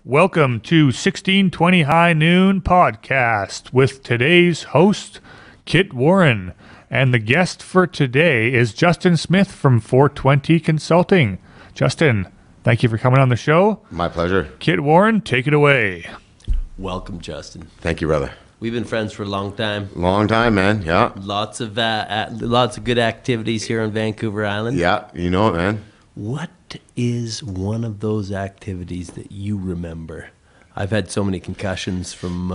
Welcome to 1620 High Noon Podcast with today's host, Kit Warren. And the guest for today is Justin Smith from 420 Consulting. Justin, thank you for coming on the show. My pleasure. Kit Warren, take it away. Welcome, Justin. Thank you, brother. We've been friends for a long time. Long time, man. Yeah. Lots of good activities here on Vancouver Island. Yeah, you know it, man. What is one of those activities that you remember? I've had so many concussions from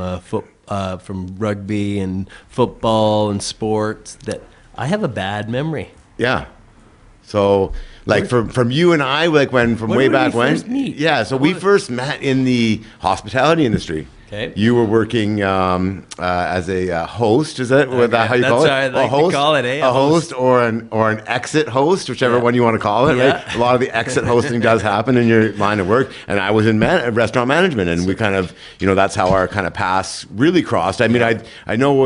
rugby and football and sports that I have a bad memory. Yeah. So, like from you and I, like from way back when. First meet? Yeah. So we first met in the hospitality industry. Okay. You were working as a host. Is that how you call it? That's how I like to call it, eh? A host or an exit host, whichever one you want to call it. Yeah. Right? A lot of the exit hosting does happen in your line of work. And I was in restaurant management, and we kind of, that's how our kind of paths really crossed. I mean, I know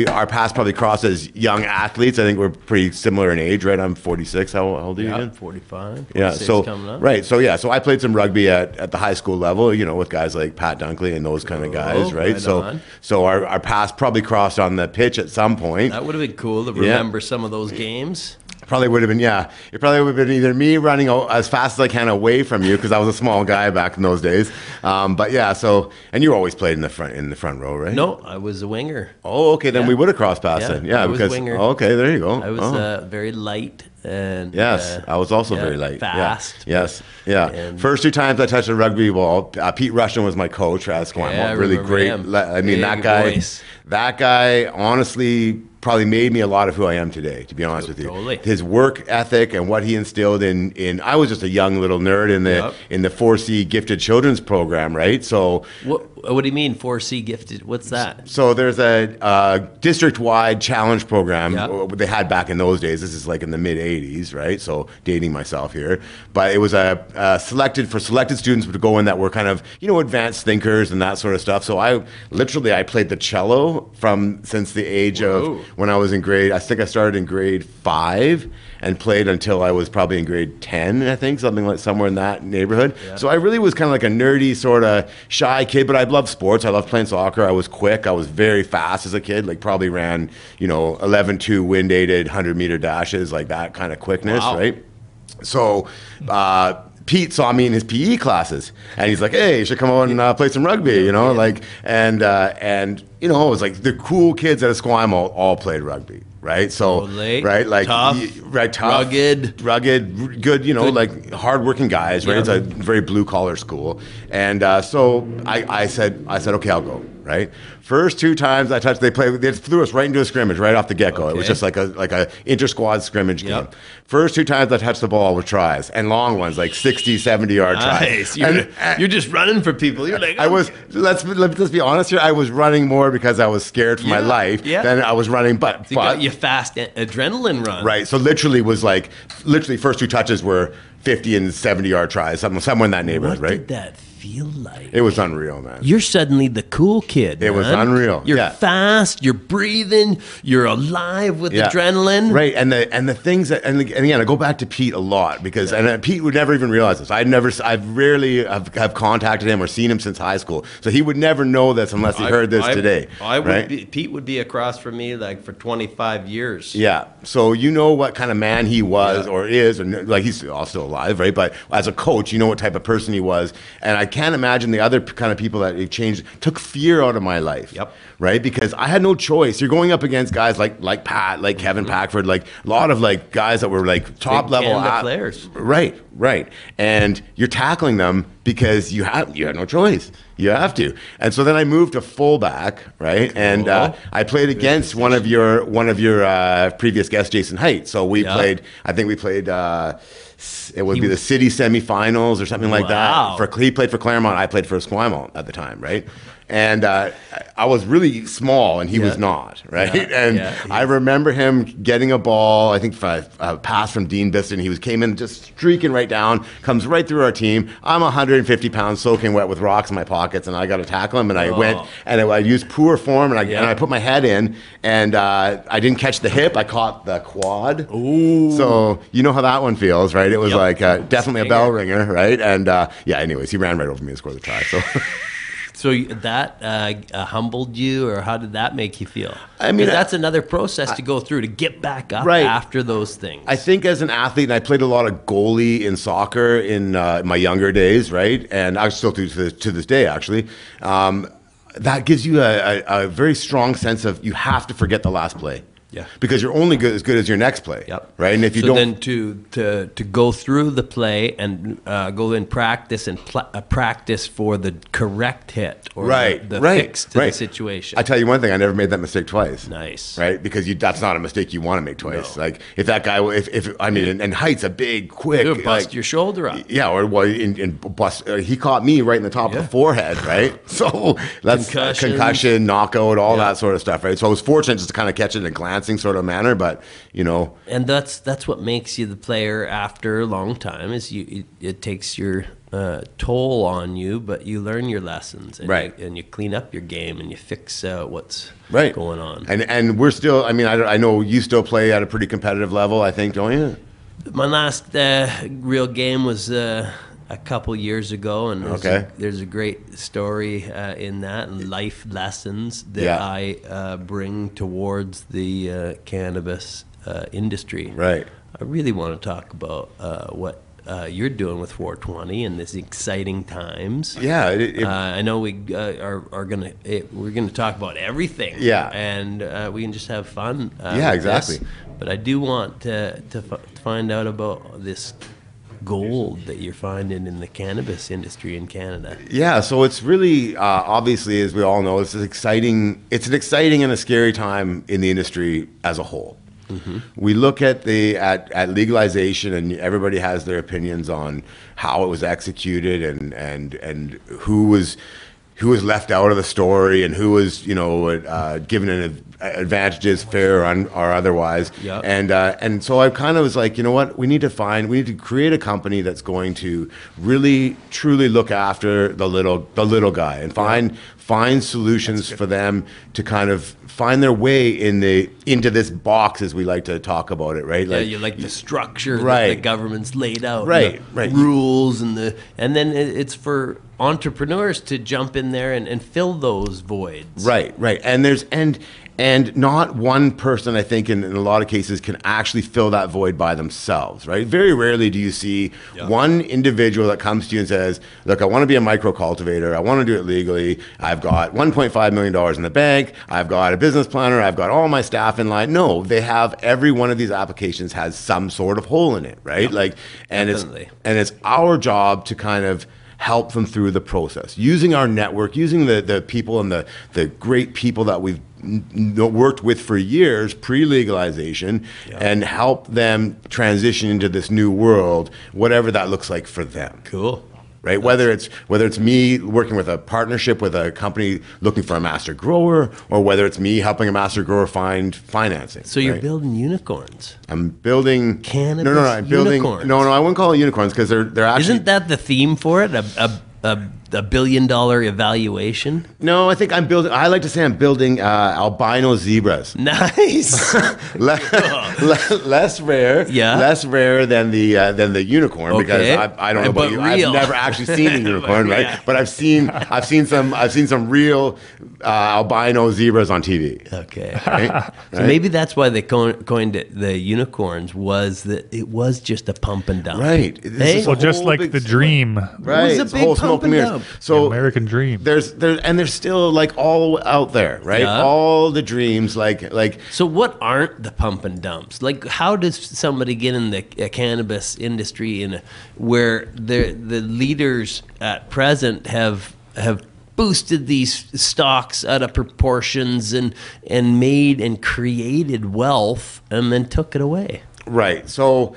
our paths probably crossed as young athletes. I think we're pretty similar in age, right? I'm 46. How old are you again? 45. Yeah. So coming up. right. So so I played some rugby at the high school level. with guys like Pat Dunkley and those kind of guys, right? So our paths probably crossed on the pitch at some point. That would have been cool to remember some of those games. Probably would have been, yeah. It probably would have been either me running as fast as I can away from you because I was a small guy back in those days. But yeah, and you always played in the front row, right? No, I was a winger. Oh, okay. Then we would have crossed paths then. Yeah, I was a winger. Okay, there you go. I was very light. And yes, I was also very light. Fast. Yeah. Yes, yeah. And first 2 times I touched a rugby ball, Pete Rushton was my coach at Esquimalt. Yeah, really great. Him. I mean, that guy honestly probably made me a lot of who I am today, to be honest with you. Totally. His work ethic and what he instilled in I was just a young little nerd in the 4C gifted children's program, right? So what do you mean 4C gifted? What's that? So there's a district-wide challenge program they had back in those days. This is like in the mid-'80s, right? So dating myself here. But it was selected students to go in that were kind of, advanced thinkers and that sort of stuff. So I played the cello since the age of when I was in I think I started in grade 5 and played until I was probably in grade 10, I think, somewhere in that neighborhood. Yeah. So I really was kind of like a nerdy, sort of shy kid, but I loved sports. I loved playing soccer. I was quick. I was very fast as a kid, like probably ran, 11.2 wind-aided 100-meter dashes, like that kind of quickness, right? So Pete saw me in his PE classes, and he's like, "Hey, you should come out and play some rugby," and it was like the cool kids at Esquimalt all played rugby, right? So, right, like tough, rugged, good, like hardworking guys, right? Yeah. It's a very blue collar school, and so I said, okay, I'll go, right? First 2 times I touched, they threw us right into a scrimmage right off the get-go. Okay. It was just like a inter-squad scrimmage game. First 2 times I touched the ball with tries, and long ones, like 60, 70-yard tries. You're just running for people. You're like, I was, let's be honest here, I was running more because I was scared for my life than I was running, but you got your fast adrenaline run. Right, so literally first 2 touches were 50 and 70-yard tries, somewhere in that neighborhood, right? What did that feel like? It was unreal, man. You're suddenly the cool kid, man. It was unreal. You're fast, you're breathing, you're alive with adrenaline. Right, and the things that, and again, I go back to Pete a lot because, and Pete would never even realize this. I've rarely have contacted him or seen him since high school, so he would never know this unless he heard this today. Pete would be across from me like for 25 years. Yeah, so what kind of man he was or is, and like he's still alive, right? But as a coach, what type of person he was, and I can't imagine the other kind of people that it changed, took fear out of my life. Yep. Right? Because I had no choice. You're going up against guys like Pat, like Kevin Packford, like a lot of like guys that were like top level players. Right. And you're tackling them because you have no choice. You have to. And so then I moved to fullback, right? Cool. And I played against one of your previous guests, Jason Height. So we played. I think we played. It would be the city semifinals or something like that. He played for Claremont. I played for Esquimalt at the time, right? And I was really small, and he was not, right? I remember him getting a ball, I think a pass from Dean Biston. He came in just streaking right down, comes right through our team. I'm 150 pounds, soaking wet with rocks in my pockets, and I got to tackle him. And I went, and I used poor form, and I put my head in, and I didn't catch the hip. I caught the quad. Ooh. So you know how that one feels, right? right? It was like definitely a bell ringer, right? And anyways, he ran right over me and scored the try. So. So that humbled you, or how did that make you feel? I mean, that's another process to go through to get back up after those things. I think as an athlete, and I played a lot of goalie in soccer in my younger days, right? And I still do to this day, actually. That gives you a very strong sense of you have to forget the last play. Yeah, because you're only as good as your next play. Yep. Right, and if you so don't, then to go through the play and go in practice and practice for the correct hit or the fix to the situation. I tell you one thing: I never made that mistake twice. Nice, right? Because that's not a mistake you want to make twice. No. Like if that guy, and height's a big, quick, bust your shoulder up. Yeah, or bust. He caught me right in the top of the forehead, right? So that's concussion, knockout, all that sort of stuff, right? So I was fortunate just to kind of catch it in a glancing sort of manner, but and that's what makes you the player after a long time is it takes your toll on you, but you learn your lessons and you clean up your game and you fix what's going on. And we're still, I know you still play at a pretty competitive level, I think, don't you? My last real game was a couple years ago, and there's a great story in that, and life lessons that I bring towards the cannabis industry. Right. I really want to talk about what you're doing with 420 and this exciting times. Yeah, I know we we're gonna talk about everything. Yeah, and we can just have fun. Yeah, exactly. But I do want to find out about this gold that you're finding in the cannabis industry in Canada. Yeah, so it's really obviously, as we all know, it's an exciting and a scary time in the industry as a whole. Mm-hmm. We look at at legalization, and everybody has their opinions on how it was executed and who was left out of the story and who was given an advantages, fair or otherwise. Yep. And so I kind of was like, you know what, we need to create a company that's going to really truly look after the little guy and find solutions for them to kind of find their way into this box, as we like to talk about it, right? Like, you like the structure that the government's laid out, right? Rules and then it's for entrepreneurs to jump in there and fill those voids. Right. And not one person, I think, in a lot of cases, can actually fill that void by themselves, right? Very rarely do you see one individual that comes to you and says, look, I want to be a micro cultivator. I want to do it legally. I've got $1.5 million in the bank. I've got a business planner. I've got all my staff in line. No, they have, every one of these applications has some sort of hole in it, right? Yep. It's our job to kind of help them through the process, using our network, using the people and the great people that we've worked with for years pre-legalization, and help them transition into this new world, whatever that looks like for them. Cool. Right? Whether it's me working with a partnership with a company looking for a master grower, or whether it's me helping a master grower find financing. So you're building unicorns. I'm building cannabis. I'm building unicorns. No, I wouldn't call it unicorns because they're actually. Isn't that the theme for it? A $1 billion evaluation? No, I like to say I'm building albino zebras. Nice. less rare. Yeah. Less rare than the unicorn, because I don't know about you. I've never actually seen a unicorn, right? Yeah. But I've seen some real albino zebras on TV. Okay. Right? So maybe that's why they coined it the unicorns, was that it was just a pump and dump. Right. Well, just like the dream. Right. It was a big pump and dump. So the American dream. There's still like all out there, right? Yeah. All the dreams, like. So what aren't the pump and dumps? Like, how does somebody get in the cannabis industry where the leaders at present have boosted these stocks out of proportions and made and created wealth and then took it away? Right. So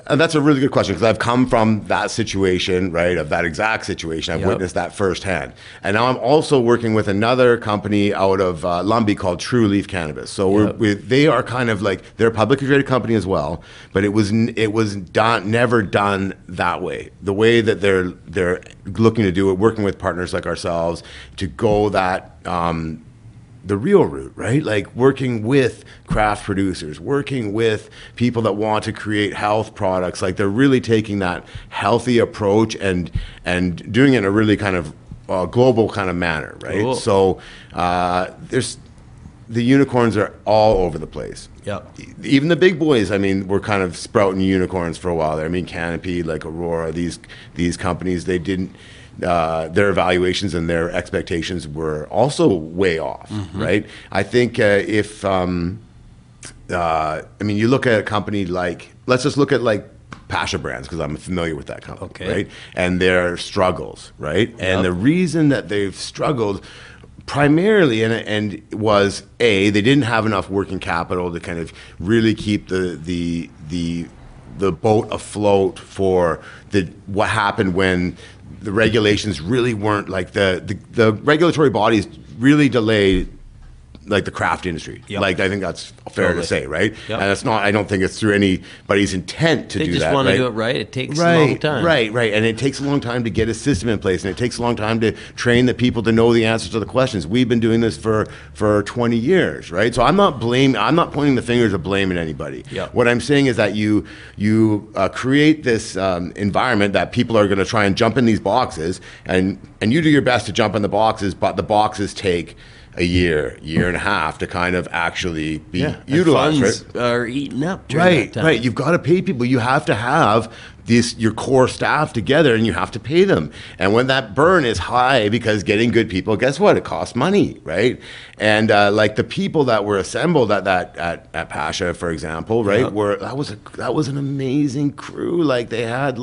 that's a really good question, because I've come from that situation, right, of that exact situation. I've witnessed that firsthand. And now I'm also working with another company out of Lumbee called True Leaf Cannabis. So they are kind of like, they're a publicly traded company as well, but it was never done that way. The way that they're looking to do it, working with partners like ourselves to go that the real route, right? Like working with craft producers, working with people that want to create health products. Like they're really taking that healthy approach and doing it in a really kind of global kind of manner, right? Cool. So there's the unicorns are all over the place. Yep. Even the big boys, I mean, were kind of sprouting unicorns for a while there. I mean, Canopy, like Aurora, these companies, they didn't, their evaluations and their expectations were also way off, right? I think I mean, you look at a company like, let's just look at like Pasha Brands, because I'm familiar with that company, right? And their struggles, right? Yep. And the reason that they've struggled primarily, and was they didn't have enough working capital to kind of really keep the boat afloat for what happened when the regulations really weren't like the regulatory bodies really delayed like the craft industry. Yep. Like I think that's fair to say, right? Yep. And it's not, I don't think it's through anybody's intent to do that. They just want to do it right. It takes a long time. Right. And it takes a long time to get a system in place, and it takes a long time to train the people to know the answers to the questions. We've been doing this for 20 years, right? So I'm not pointing the fingers of blame at anybody. Yep. What I'm saying is that you create this environment that people are going to try and jump in these boxes, and you do your best to jump in the boxes, but the boxes take a year and a half to kind of actually be utilized. Funds are eaten up during that time. Right. You've got to pay people. You have to have your core staff together, and you have to pay them. And when that burn is high, because getting good people, guess what? It costs money, right? And like the people that were assembled at Pasha, for example, right, were that was an amazing crew. Like they had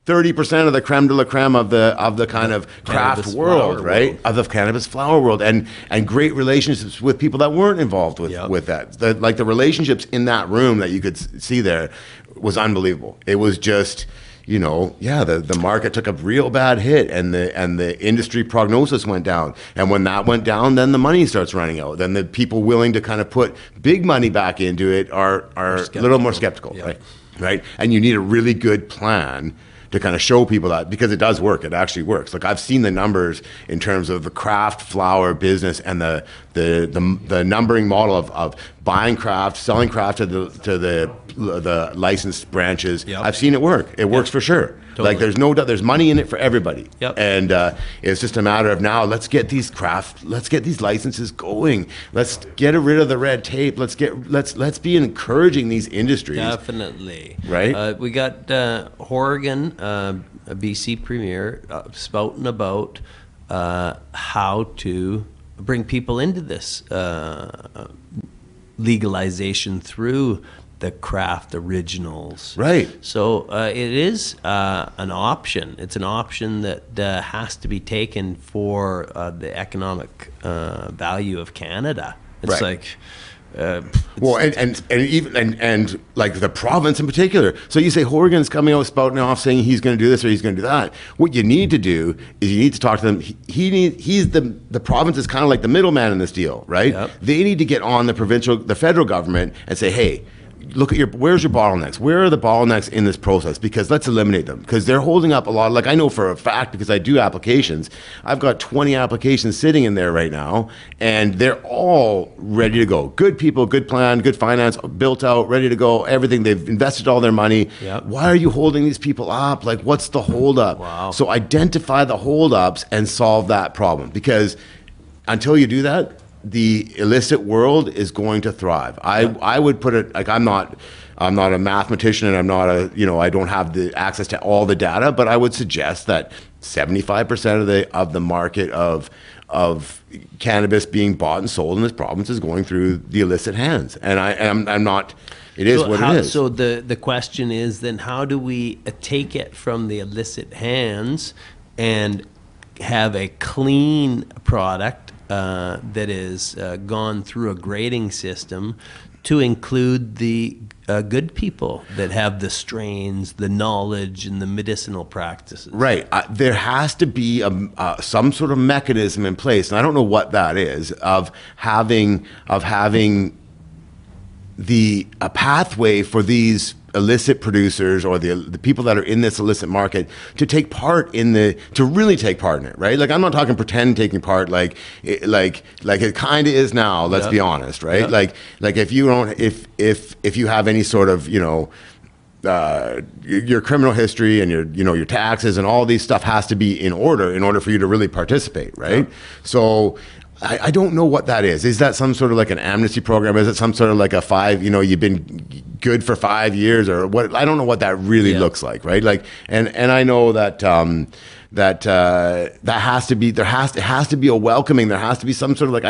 30% of the creme de la creme of the kind of craft world, right? Of the cannabis flower world, and great relationships with people that weren't involved with that. The relationships in that room that you could see there was unbelievable. It was just, the market took a real bad hit, and the industry prognosis went down. And when that went down, then the money starts running out. Then the people willing to kind of put big money back into it are a little more skeptical, right? And you need a really good plan to kind of show people that, because it does work. It actually works. Like I've seen the numbers in terms of the craft flower business and the numbering model of buying craft, selling craft to the licensed branches. Yep. I've seen it work. It works for sure. Totally. Like there's no doubt, there's money in it for everybody. Yep. And it's just a matter of now, let's get these licenses going. Let's get rid of the red tape. Let's be encouraging these industries. Definitely. Right? We got Horgan, a BC Premier, spouting about how to bring people into this legalization through the craft originals. Right. So it is an option. It's an option that has to be taken for the economic value of Canada. It's like... well, and even like the province in particular. So you say Horgan's coming out spouting off saying he's going to do this or he's going to do that. What you need to do is you need to talk to them. The province is kind of like the middleman in this deal, right? Yep. They need to get on the federal government and say, hey, look at where's your bottlenecks? Where are the bottlenecks in this process? Because let's eliminate them. Because they're holding up a lot. Like I know for a fact, because I do applications, I've got 20 applications sitting in there right now, and they're all ready to go. Good people, good plan, good finance, built out, ready to go, everything. They've invested all their money. Yep. Why are you holding these people up? Like, what's the holdup? Wow. So identify the holdups and solve that problem. Because until you do that, the illicit world is going to thrive. I would put it like I'm not a mathematician, and I'm not I don't have the access to all the data, but I would suggest that 75% of the market of cannabis being bought and sold in this province is going through the illicit hands. And I'm not. It is what it is. So the question is then, how do we take it from the illicit hands and have a clean product that is gone through a grading system to include the good people that have the strains, the knowledge, and the medicinal practices? Right. There has to be some sort of mechanism in place, and I don't know what that is, of having a pathway for these illicit producers or the people that are in this illicit market to really take part in it, right? Like, I'm not talking pretend taking part, like it kind of is now. Let's be honest, right? Like if you don't, if you have any sort of, your criminal history and your taxes and all these stuff has to be in order for you to really participate, right? So I don't know what that is. Is that some sort of like an amnesty program? Is it some sort of like a you've been good for 5 years or what? I don't know what that really looks like, right? Like, and I know that that has to be, it has to be a welcoming. There has to be some sort of like,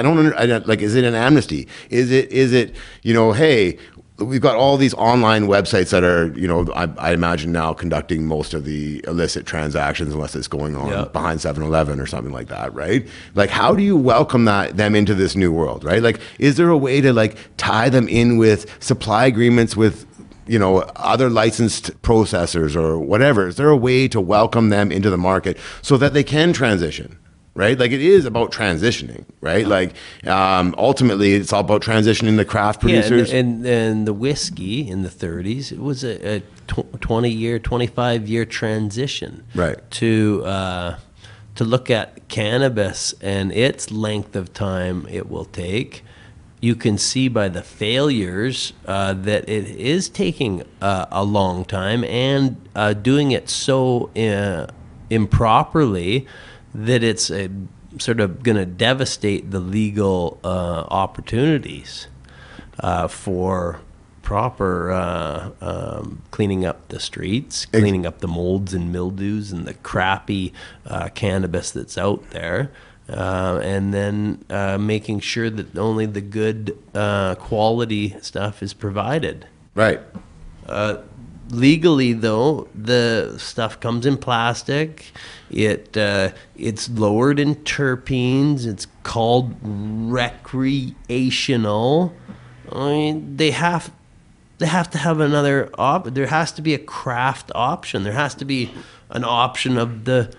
is it an amnesty? Is it, hey, we've got all these online websites that are, I imagine now conducting most of the illicit transactions, unless it's going on behind 7-Eleven or something like that, right? Like, how do you welcome them into this new world, right? Like, is there a way to like tie them in with supply agreements with, other licensed processors or whatever? Is there a way to welcome them into the market so that they can transition? Right? Like, it is about transitioning, right? Like, ultimately it's all about transitioning the craft producers. Yeah, and the whiskey in the 30s, it was a 20-year, 25-year transition. Right. To look at cannabis and its length of time it will take. You can see by the failures that it is taking a long time and doing it so improperly that it's sort of going to devastate the legal opportunities for proper cleaning up the streets, cleaning up the molds and mildews and the crappy cannabis that's out there, and then making sure that only the good quality stuff is provided. Right. Legally, though, the stuff comes in plastic. It's lowered in terpenes. It's called recreational. I mean, they have to have another there has to be a craft option. There has to be an option of the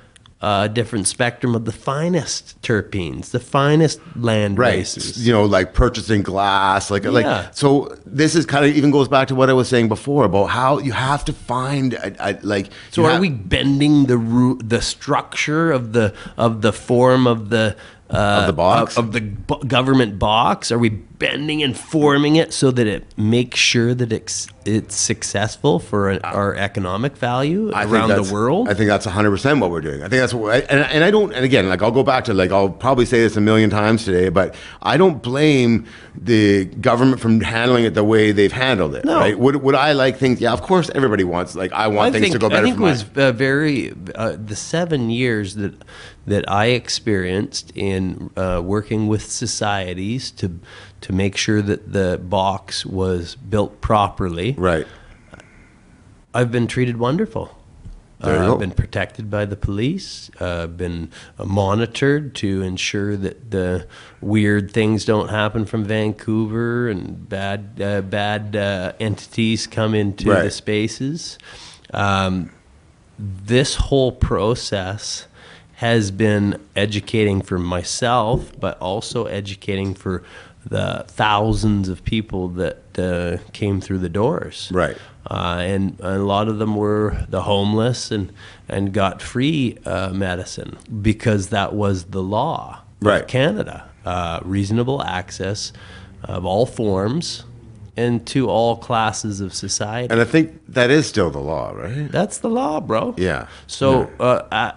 different spectrum of the finest terpenes, the finest land races. Like purchasing glass, like so this is kind of even goes back to what I was saying before about how you have to find So are we bending the structure of the form of the box of the government box? Are we bending and forming it so that it makes sure that it's successful for our economic value around the world? I think that's 100% what we're doing. I think that's what, and I don't. And again, like, I'll go back to, like, I'll probably say this a million times today, but I don't blame the government from handling it the way they've handled it. No. Right? Would I like things? Yeah, of course, everybody wants. Like, I want things to go better. I think it was the 7 years that I experienced in working with societies to make sure that the box was built properly. Right. I've been treated wonderful. I've been protected by the police. Been monitored to ensure that the weird things don't happen from Vancouver and bad entities come into the spaces. This whole process has been educating for myself, but also educating for the thousands of people that came through the doors. Right. And a lot of them were the homeless and got free medicine because that was the law of Canada. Reasonable access of all forms and to all classes of society. And I think that is still the law, right? That's the law, bro. Yeah. So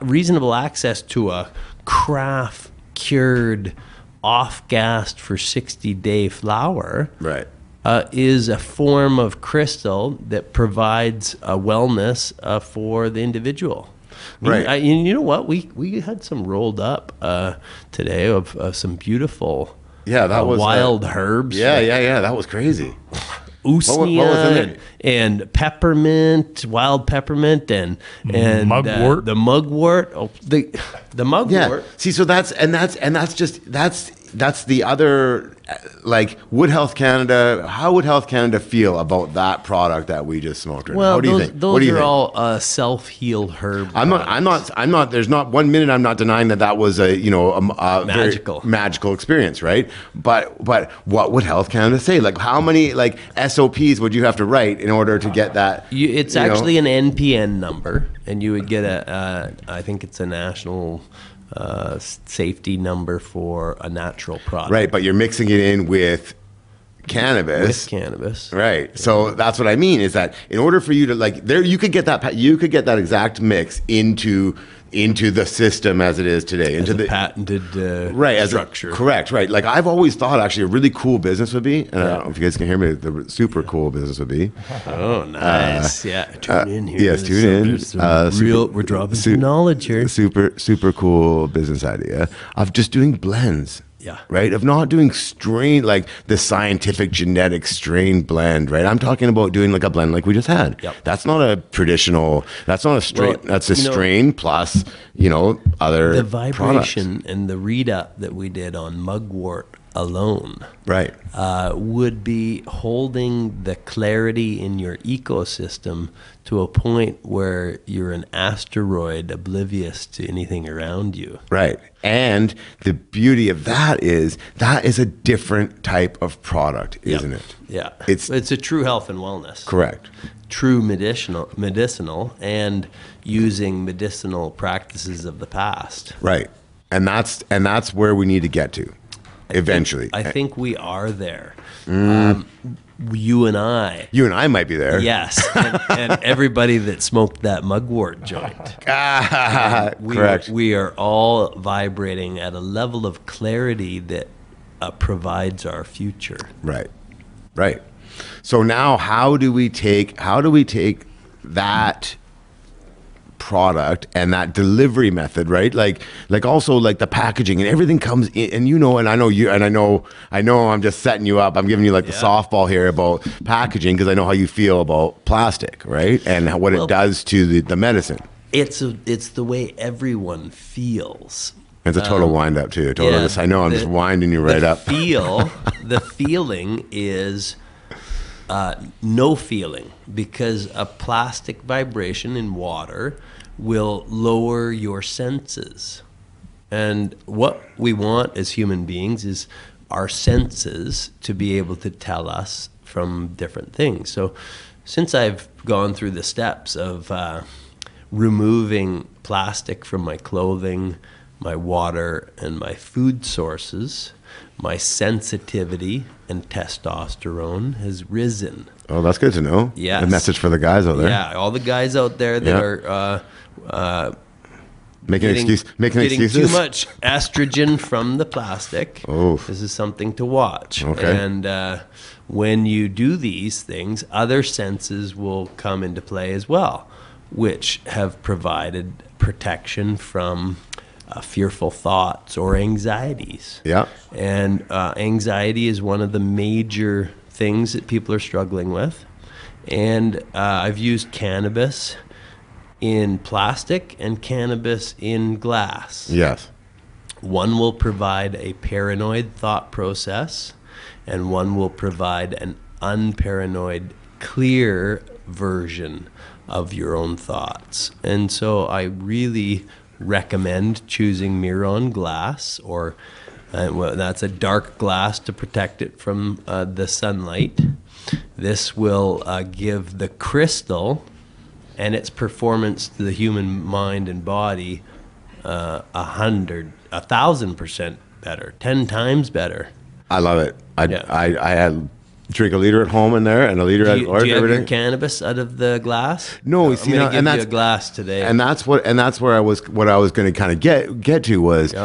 reasonable access to a craft-cured, off-gassed for 60-day flower is a form of crystal that provides a wellness for the individual. Right. You know what? We had some rolled up today of some beautiful that was wild herbs. Yeah. That was crazy. Usnea and peppermint, wild peppermint, and mugwort. The mugwort. Oh, the mugwort. Yeah. See, so that's the other, like, how would Health Canada feel about that product that we just smoked? Right now? Well, What do you think? What do those you are think? all self-healed herb. I'm not. There's not 1 minute I'm not denying that was a very magical experience, right? But what would Health Canada say? Like, how many like SOPs would you have to write in order to get that? It's actually an NPN number, and you would get I think it's a national safety number for a natural product. Right, but you're mixing it in with cannabis. Right. Yeah. So that's what I mean is that in order for you to you could get that exact mix into the system as it is today, into the patented structure. Correct. Right. Like I've always thought actually a really cool business would be, and I don't know if you guys can hear me, the super cool business would be. Oh, nice. Tune in here. Yes, tune in. We're dropping some knowledge here. Super cool business idea of just doing blends. Yeah. Right? Of not doing strain, like the scientific genetic strain blend, right? I'm talking about doing like a blend like we just had. Yep. That's not a traditional, that's not a strain, that's a strain plus, other the vibration products. And the read up that we did on mugwort alone. Right. Would be holding the clarity in your ecosystem to a point where you're an asteroid oblivious to anything around you. Right. And the beauty of that is a different type of product, isn't it? Yeah. It's a true health and wellness. Correct. True medicinal and using medicinal practices of the past. Right. And that's where we need to get to eventually. I think we are there. You and I might be there. Yes, and everybody that smoked that mugwort joint. Correct. We are all vibrating at a level of clarity that provides our future. Right. So now, how do we take that product and that delivery method, right? Like also like the packaging and everything comes in, and I know you, and I know I'm just setting you up. I'm giving you the softball here about packaging because I know how you feel about plastic, right? And what it does to the medicine. It's the way everyone feels. It's a total wind up too. I know I'm just winding you right up. The feeling is no feeling, because a plastic vibration in water will lower your senses. And what we want as human beings is our senses to be able to tell us from different things. So since I've gone through the steps of removing plastic from my clothing, my water, and my food sources, my sensitivity and testosterone has risen. Oh, that's good to know. Yes. A message for the guys out there. Yeah, all the guys out there that are making getting excuses. Too much estrogen from the plastic. Oh, this is something to watch. Okay. And when you do these things, other senses will come into play as well, which have provided protection from fearful thoughts or anxieties. Yeah. And anxiety is one of the major things that people are struggling with. And I've used cannabis in plastic and cannabis in glass. Yes. One will provide a paranoid thought process, and one will provide an unparanoid, clear version of your own thoughts. And so I really recommend choosing Miron glass, or that's a dark glass to protect it from the sunlight. This will give the crystal and its performance to the human mind and body 1,000% better, 10 times better. I love it. I had drink a liter at home in there and a liter at work. Do you have your cannabis out of the glass? No, I'm going to give you a glass today. And that's where I was going to kind of get to was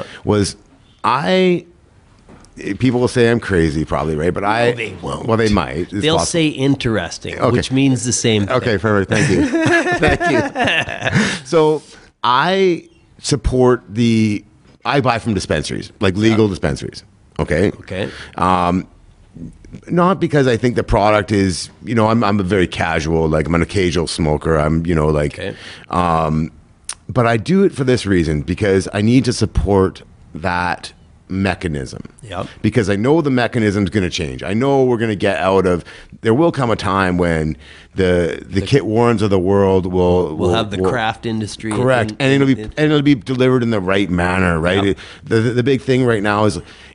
people will say I'm crazy probably, right? But they won't. Well, they might. They'll say interesting, which means the same thing. Okay, perfect. Thank you. Thank you. So I support I buy from dispensaries, like legal dispensaries. Okay. Okay. Not because I think the product is, I'm a very casual, like I'm an occasional smoker. I'm, Okay. But I do it for this reason, because I need to support that mechanism. Yep. Because I know the mechanism's going to change. I know we're going to get out of. There will come a time when the Kit Warrens of the world will have the craft industry. Correct, and it'll be delivered in the right manner, right? Yep. The big thing right now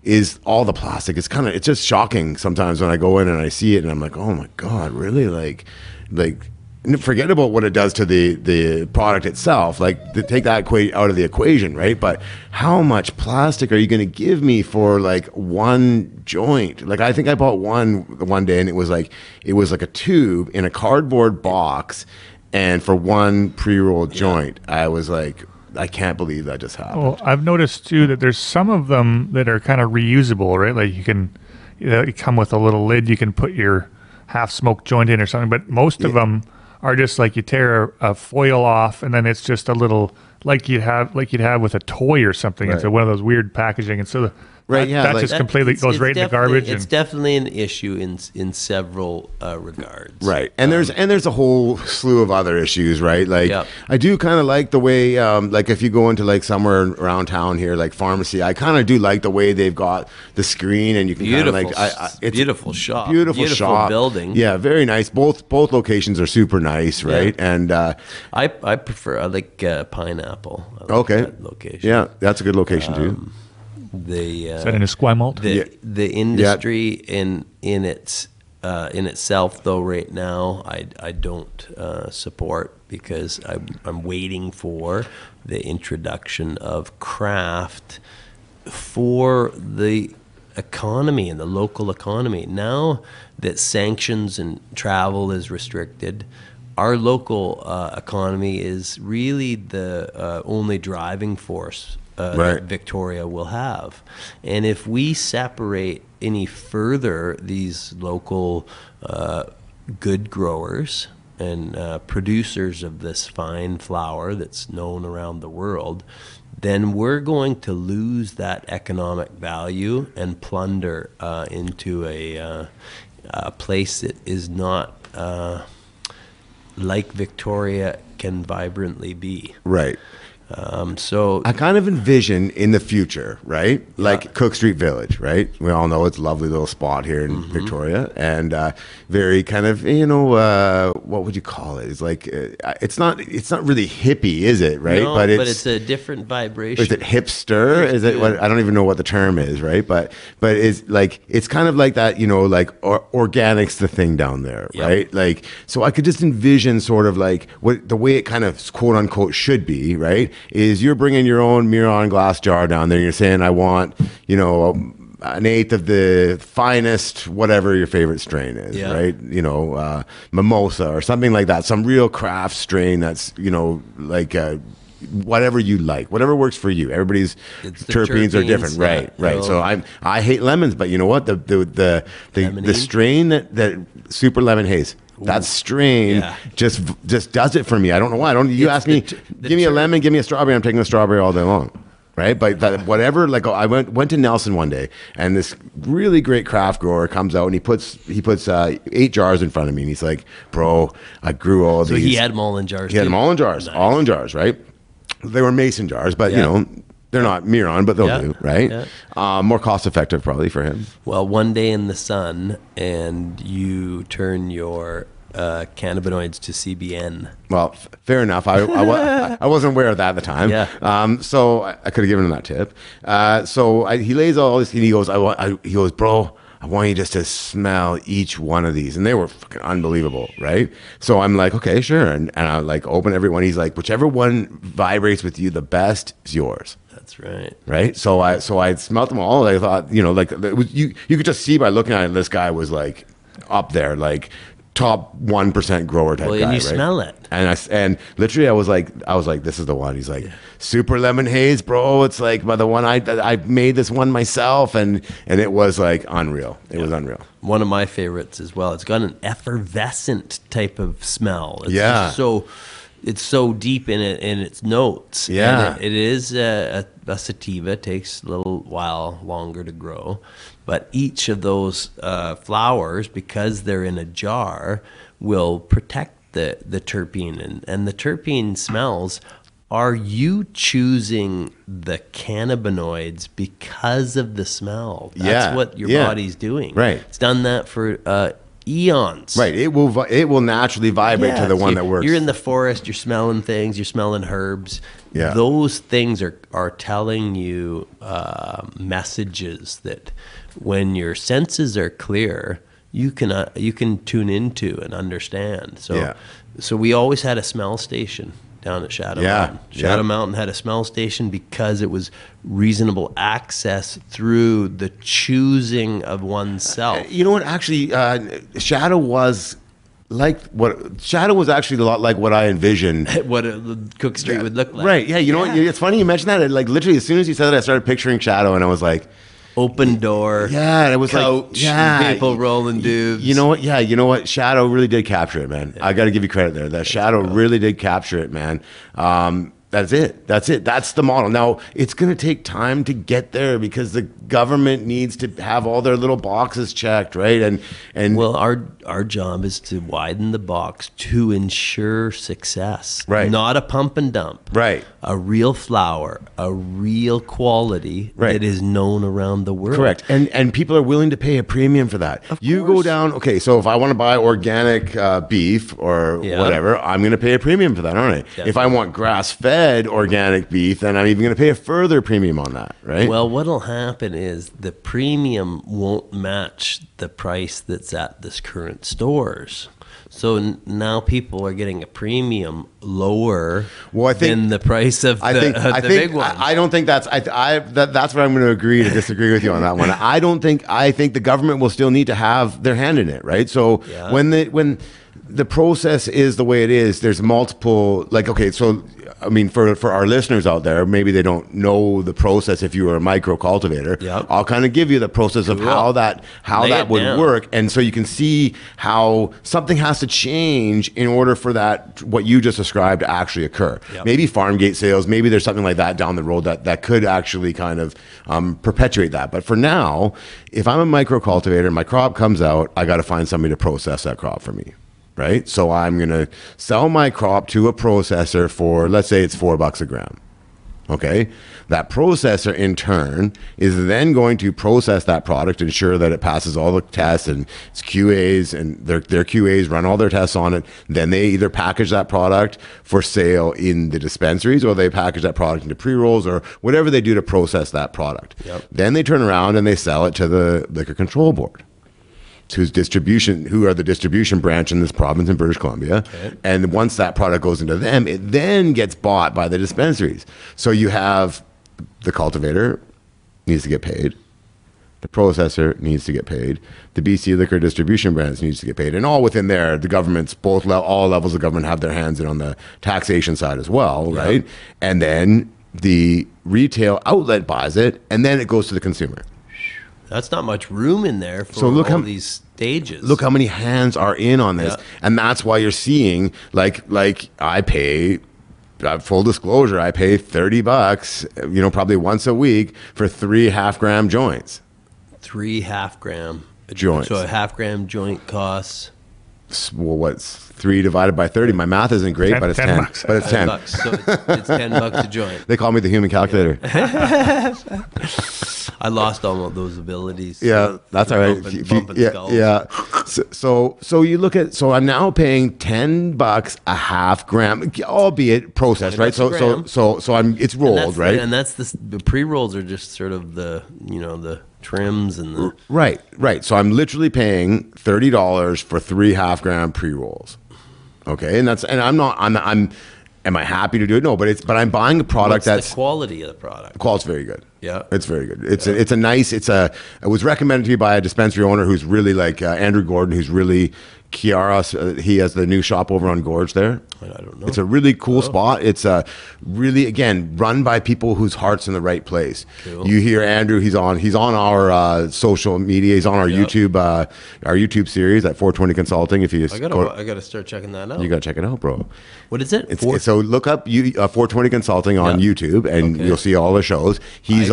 is all the plastic. It's just shocking sometimes when I go in and I see it, and I'm like, oh my god, really? Like. Forget about what it does to the product itself. Like, take that out of the equation, right? But how much plastic are you going to give me for like one joint? Like, I think I bought one day, and it was like a tube in a cardboard box, and for one pre-rolled joint, I was like, I can't believe that just happened. Well, I've noticed too that there's some of them that are kind of reusable, right? Like you come with a little lid, you can put your half-smoked joint in or something, but most of them are just like you tear a foil off, and then it's just a little like you'd have with a toy or something. Right. It's one of those weird packaging, and so Right, yeah, that like- just completely goes right in the garbage. It's definitely an issue in several regards. Right, and there's a whole slew of other issues, right? Like, Yep. I do kind of like the way, like if you go into like somewhere around town here, like pharmacy, I kind of do like the way they've got the screen, and you can kind of Beautiful, like, it's beautiful shop, beautiful shop, building. Yeah, very nice. Both locations are super nice, right? Yeah. And I like Pineapple. I like okay, that location. yeah, that's a good location too. Is that in Esquimalt? The industry in itself, though, right now I don't support, because I'm waiting for the introduction of craft for the economy and the local economy. Now that sanctions and travel is restricted, our local economy is really the only driving force Right. that Victoria will have. And if we separate any further these local good growers and producers of this fine flower that's known around the world, then we're going to lose that economic value and plunder into a place that is not like Victoria can vibrantly be. Right. So I kind of envision in the future, right? Like Cook Street Village, right? We all know it's a lovely little spot here in Victoria, and very kind of, what would you call it? It's like it's not really hippie, is it? Right? No, but it's a different vibration. Is it hipster? Is it what? I don't even know what the term is, right? But it's like, it's kind of like that, like organics the thing down there, right? Like, so I could just envision sort of like what the way it kind of quote unquote should be, right? Is you're bringing your own Miron glass jar down there. And you're saying, I want, an eighth of the finest, whatever your favorite strain is, right? Mimosa or something like that. Some real craft strain that's, like whatever you like, whatever works for you. Everybody's terpenes are different, right? So I hate lemons, but you know what? The strain that Super Lemon Haze. That strain just does it for me. I don't know why. You ask me, give me a lemon, give me a strawberry. I'm taking a strawberry all day long, right? But whatever. Like, I went to Nelson one day, and this really great craft grower comes out, and he puts 8 jars in front of me, and he's like, "Bro, I grew all these." So he had them all in jars. He had them all in jars, all in jars, right? They were mason jars, but they're not Miron, but they'll do, right? More cost effective probably for him. Well, one day in the sun, and you turn your cannabinoids to CBN. Well, fair enough. I wasn't aware of that at the time. Yeah. So I could have given him that tip. He lays all this, and he goes, "Bro, I want you just to smell each one of these." And they were fucking unbelievable, right? So I'm like, okay, sure. And I like open every one. He's like, whichever one vibrates with you the best is yours. That's right. Right. So I smelled them all. I thought, like it was, you could just see by looking at it, this guy was like up there, like top 1% grower type guy. Well, and you right? smell it. And literally I was like, this is the one. He's like, Super Lemon Haze, bro. It's like by the one I made this one myself, and it was like unreal. It was unreal. One of my favorites as well. It's got an effervescent type of smell. It's just it's so deep in its notes. Yeah. And it is a sativa. It takes a little while longer to grow. But each of those flowers, because they're in a jar, will protect the terpene. And the terpene smells are you choosing the cannabinoids because of the smell? That's what your body's doing. Right. It's done that for eons. Right. It will naturally vibrate to the one that works. You're in the forest, you're smelling things, you're smelling herbs. Yeah. Those things are telling you messages that when your senses are clear, you can tune into and understand. So we always had a smell station down at Shadow Mountain. Shadow Mountain had a smell station because it was reasonable access through the choosing of oneself. You know what? Actually, Shadow was actually a lot like what I envisioned. What Cook Street would look like. Right. Yeah. You know what? It's funny you mentioned that. Like literally, as soon as you said that, I started picturing Shadow, and I was like, open door. Yeah, it was couch, people rolling dudes. You know what? Yeah, you know what? Shadow really did capture it, man. I got to give you credit there. That Shadow really did capture it, man. That's it. That's the model. Now, it's going to take time to get there because the government needs to have all their little boxes checked, right? And well, our job is to widen the box to ensure success. Right. Not a pump and dump. Right. A real flower, a real quality that is known around the world. Correct. And people are willing to pay a premium for that. You go down, okay, so if I want to buy organic beef or whatever, I'm going to pay a premium for that, aren't I? Definitely. If I want grass-fed organic beef, then I'm even going to pay a further premium on that, right? Well, what'll happen is the premium won't match the price that's at this current stores. So now people are getting a premium lower than the price of the big one. I don't think that's that's where I'm going to agree to disagree with you on that one. I think the government will still need to have their hand in it, right? So when the process is the way it is, there's multiple, like, okay, so I mean, for our listeners out there, maybe they don't know the process. If you were a micro cultivator, I'll kind of give you the process of how that would work, and so you can see how something has to change in order for that what you just described to actually occur. Maybe farm gate sales, maybe there's something like that down the road that could actually kind of perpetuate that. But for now, if I'm a micro cultivator, my crop comes out, I got to find somebody to process that crop for me. Right? So I'm going to sell my crop to a processor for, let's say it's $4 a gram. Okay? That processor in turn is then going to process that product, ensure that it passes all the tests and its QAs, and their QAs run all their tests on it. Then they either package that product for sale in the dispensaries, or they package that product into pre-rolls, or whatever they do to process that product. Then they turn around and they sell it to the Liquor Control Board, who are the distribution branch in this province in British Columbia. And once that product goes into them, it then gets bought by the dispensaries. So you have the cultivator needs to get paid, the processor needs to get paid, the BC Liquor Distribution branch needs to get paid, and all within there, the government's all levels of government have their hands in on the taxation side as well, right? And then the retail outlet buys it, and then it goes to the consumer. That's not much room in there for all these stages. Look how many hands are in on this. And that's why you're seeing, like I pay, full disclosure, I pay $30, probably once a week for 3 half-gram joints. 3 half-gram joints. So a half-gram joint costs? Well, what's 3 divided by 30? My math isn't great, but it's 10. But it's 10. $10. So it's $10 a joint. They call me the human calculator. I lost all of those abilities. Yeah, that's all right. Yeah. So you look at, so I'm now paying $10 a half gram, albeit processed, right? So it's rolled, right? And that's the pre-rolls are just sort of the trims and the right. So I'm literally paying $30 for 3 half-gram pre-rolls. Okay, and I'm. Am I happy to do it? No, but I'm buying a product that's the quality of the product. The quality's very good. Yeah, it's very good. It was recommended to me by a dispensary owner who's really like Andrew Gordon, who's really Kiaros. He has the new shop over on Gorge there. I don't know. It's a really cool spot. It's really, again, run by people whose heart's in the right place. Cool. You hear Andrew, he's on our social media, he's on our YouTube series at 420 Consulting. If you I gotta start checking that out. You gotta check it out, bro. What is it? So look up 420 Consulting on YouTube, and you'll see all the shows.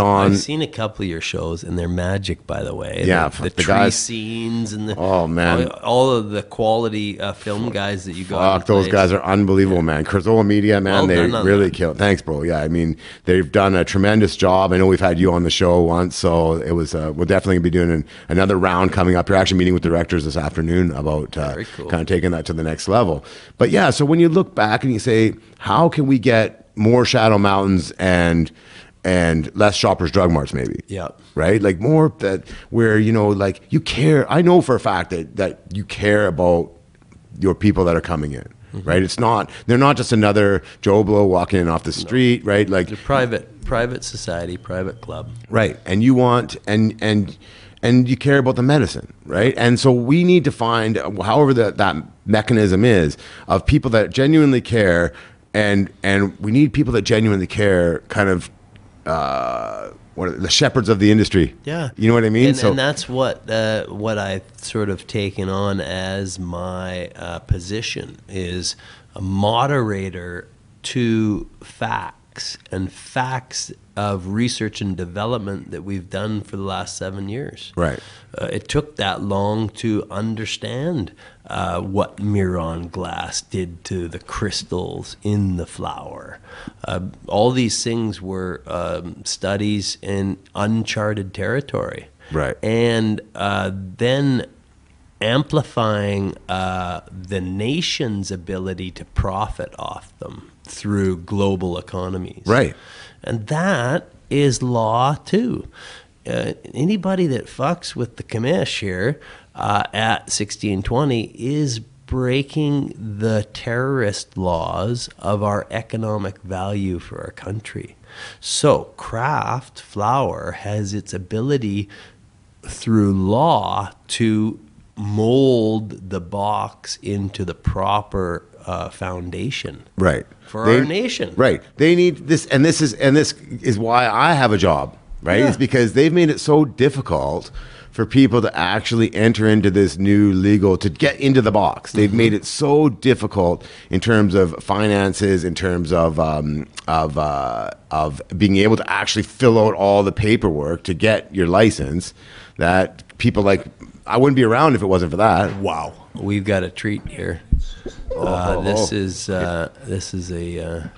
I've seen a couple of your shows, and they're magic, by the way. Yeah, the tree scenes and oh man, all of the quality film guys that you got. Fuck, those guys are unbelievable, man. Kurzola Media, man, they really kill. Thanks, bro. Yeah, I mean, they've done a tremendous job. I know we've had you on the show once, so it was. We'll definitely be doing another round coming up. You're actually meeting with directors this afternoon about kind of taking that to the next level. But yeah, so when you look back and you say, how can we get more Shadow Mountains and less Shoppers Drug Marts, maybe? Yeah. Right? Like more that where, you know, like you care. I know for a fact that you care about your people that are coming in, right? They're not just another Joe Blow walking in off the street, right? Like it's a private society, private club. Right. And you want, and you care about the medicine, right? And so we need to find, however that mechanism is, of people that genuinely care, and we need people that genuinely care, kind of, what are the shepherds of the industry? Yeah, you know what I mean. And that's what I've sort of taken on as my position, is a moderator to facts of research and development that we've done for the last 7 years. Right. It took that long to understand what Miron glass did to the crystals in the flower. All these things were studies in uncharted territory. Right. And then amplifying the nation's ability to profit off them through global economies. Right. And that is law too. Anybody that fucks with the commish here at 1620 is breaking the terrorist laws of our economic value for our country. So craft flower has its ability through law to mold the box into the proper foundation. Right. For our nation. Right. They need this, and this is why I have a job, right? Yeah. It's because they've made it so difficult for people to actually enter into this new legal, to get into the box. They've made it so difficult in terms of finances, in terms of being able to actually fill out all the paperwork to get your license, that people like, I wouldn't be around if it wasn't for that. Wow. We've got a treat here. This is a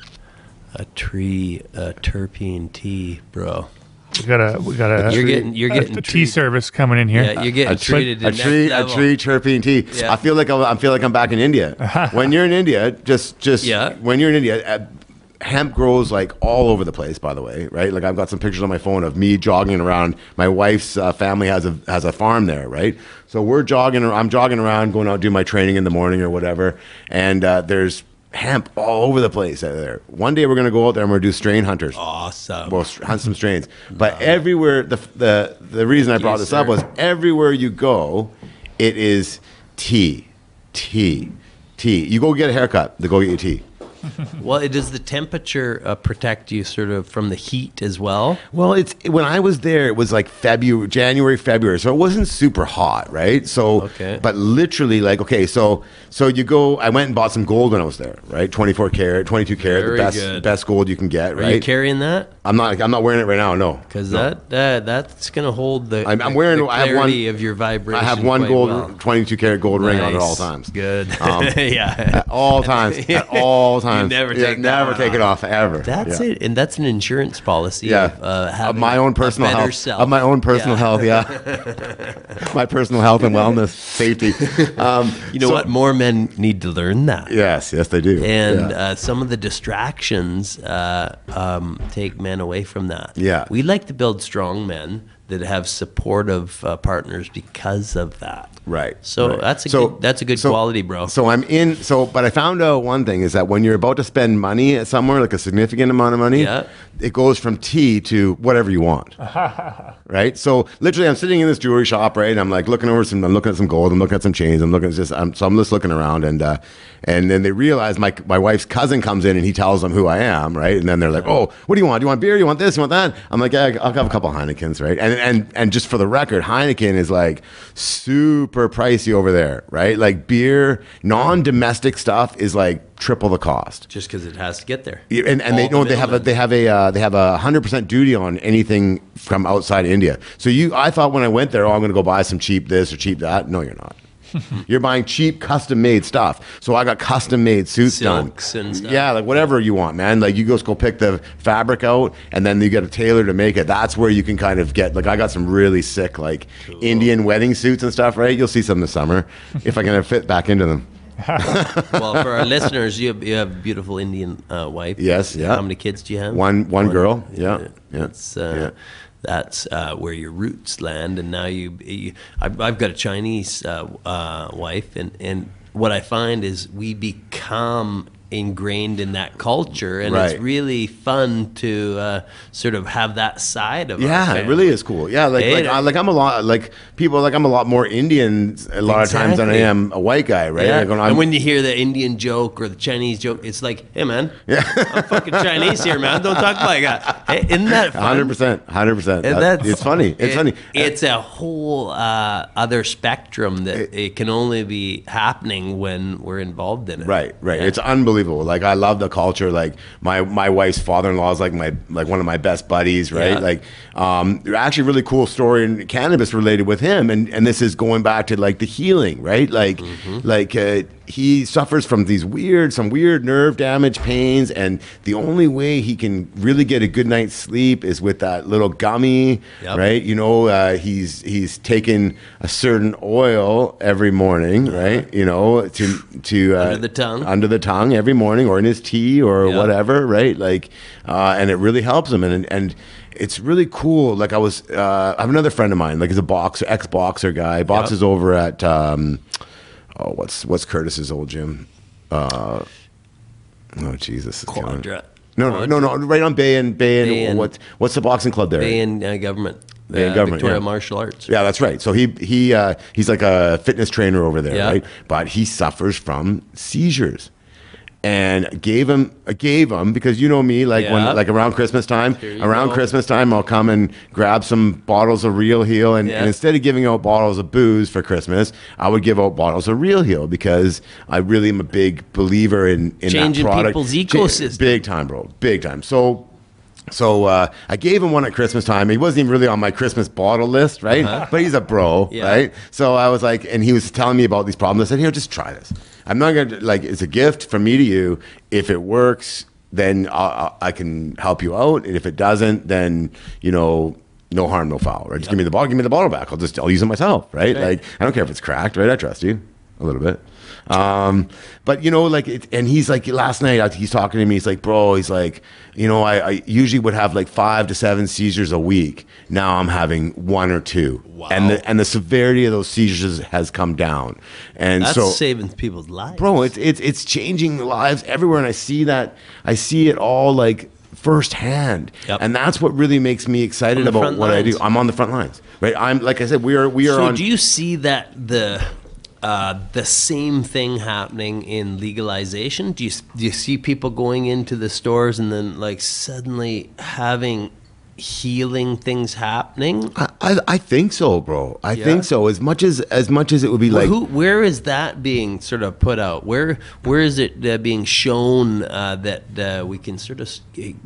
tree terpene tea, bro. We got a you're getting tea service coming in here. Yeah, you're getting treated. A tree terpene tea. Yeah. I feel like I'm back in India. When you're in India, when you're in India, hemp grows like all over the place, by the way, right? Like I've got some pictures on my phone of me jogging around. My wife's family has a farm there, right? So I'm jogging around, going out, do my training in the morning or whatever, and there's hemp all over the place out there. One day we're going to go out there and we're going to do strain hunters. Awesome. We'll hunt some strains. But everywhere, the reason I brought this up was everywhere you go, it is tea. You go get a haircut, they go get you tea. Well, does the temperature protect you sort of from the heat as well? Well, when I was there, it was like January, February, so it wasn't super hot, right? So, but literally, like, so you go. I went and bought some gold when I was there, right? 24 karat, 22 karat, the best gold you can get, right? Are you carrying that? I'm not wearing it right now, no. Because that's gonna hold the clarity of your vibration. I have one gold, 22 karat gold ring on at all times. Good. Yeah. At all times. At all times. You never take it off ever. That's it, and that's an insurance policy. Yeah. Of my own personal health. Self. Of my own personal health. Yeah. My personal health and wellness, safety. What? More men need to learn that. Yes, they do. And some of the distractions take men away from that. Yeah. We like to build strong men that have supportive partners because of that. Right. So that's a good quality, bro. But I found out one thing is that when you're about to spend money at somewhere, like a significant amount of money, it goes from tea to whatever you want. Right. So literally, I'm sitting in this jewelry shop, right? And I'm like looking at some gold, I'm looking at some chains, I'm just looking around, and then they realize my wife's cousin comes in and he tells them who I am, right? And then they're like, oh, what do you want? Do you want beer? You want this? You want that? I'm like, yeah, I'll have a couple of Heinekens, right? And just for the record, Heineken is like super pricey over there, right? Like beer, non-domestic stuff is like triple the cost. Just because it has to get there. And they have a 100% duty on anything from outside India. So I thought when I went there, I'm going to go buy some cheap this or cheap that. No, you're not. You're buying cheap, custom-made stuff. So I got custom-made suits Silks done. and stuff. Yeah, like whatever you want, man. Like you just go pick the fabric out, and then you get a tailor to make it. That's where you can kind of get, like I got some really sick, like Indian wedding suits and stuff, right? You'll see some this summer, if I can fit back into them. Well, for our listeners, you have a beautiful Indian wife. Yes, yeah. How many kids do you have? One girl. Yeah. That's where your roots land, and now I've got a Chinese wife, and what I find is we become ingrained in that culture, and it's really fun to sort of have that side of it really is cool. Yeah, I'm a lot more Indian a lot of times than I am a white guy, right? Yeah. Like and when you hear the Indian joke or the Chinese joke, it's like, hey man, I'm fucking Chinese here, man. Don't talk like that. Hey, isn't that fun? 100%. It's funny. It's funny. It's a whole other spectrum that it can only be happening when we're involved in it. Right. Yeah. It's unbelievable. Like I love the culture. Like my wife's father-in-law is like one of my best buddies, right? Yeah. Like actually really cool story in cannabis related with him, and this is going back to like the healing, right? Like he suffers from some weird nerve damage, pains, and the only way he can really get a good night's sleep is with that little gummy, right? You know, he's taken a certain oil every morning, right? You know, to under the tongue every morning, or in his tea or whatever, right? Like, and it really helps him, and it's really cool. Like I have another friend of mine, like he's a ex-boxer guy, boxes over at what's Curtis's old gym? Oh Jesus! Quadra. No, right on Bay and what's the boxing club there? Bay and Government. Victoria Martial Arts. Yeah, that's right. So he's like a fitness trainer over there, right? But he suffers from seizures. And gave him because you know me, like when around Christmas time, I'll come and grab some bottles of Real Heal, and instead of giving out bottles of booze for Christmas, I would give out bottles of Real Heal because I really am a big believer in changing that product. People's ecosystem. Big time, bro. Big time. So I gave him one at Christmas time. He wasn't even really on my Christmas bottle list, right? But he's a bro, right? So I was like, and he was telling me about these problems. I said, here, just try this. I'm not going to, like, it's a gift from me to you. If it works, then I can help you out. And if it doesn't, then, you know, no harm, no foul, right? Just give me the bottle back. I'll use it myself, right? Like, I don't care if it's cracked, right? I trust you a little bit. But you know, like, and he's like, last night he's talking to me, he's like, bro, he's like, you know, I usually would have like 5 to 7 seizures a week. Now I'm having 1 or 2. Wow. And the severity of those seizures has come down. And that's saving people's lives. Bro, it's changing lives everywhere. And I see it all like firsthand. And that's what really makes me excited about what I do. I'm on the front lines, right? I'm, like I said, we are so on. Do you see that the same thing happening in legalization? Do you see people going into the stores and then like suddenly having healing things happening? I think so, bro. I think so. As much as it would be where is that being sort of put out? Where is it being shown that we can sort of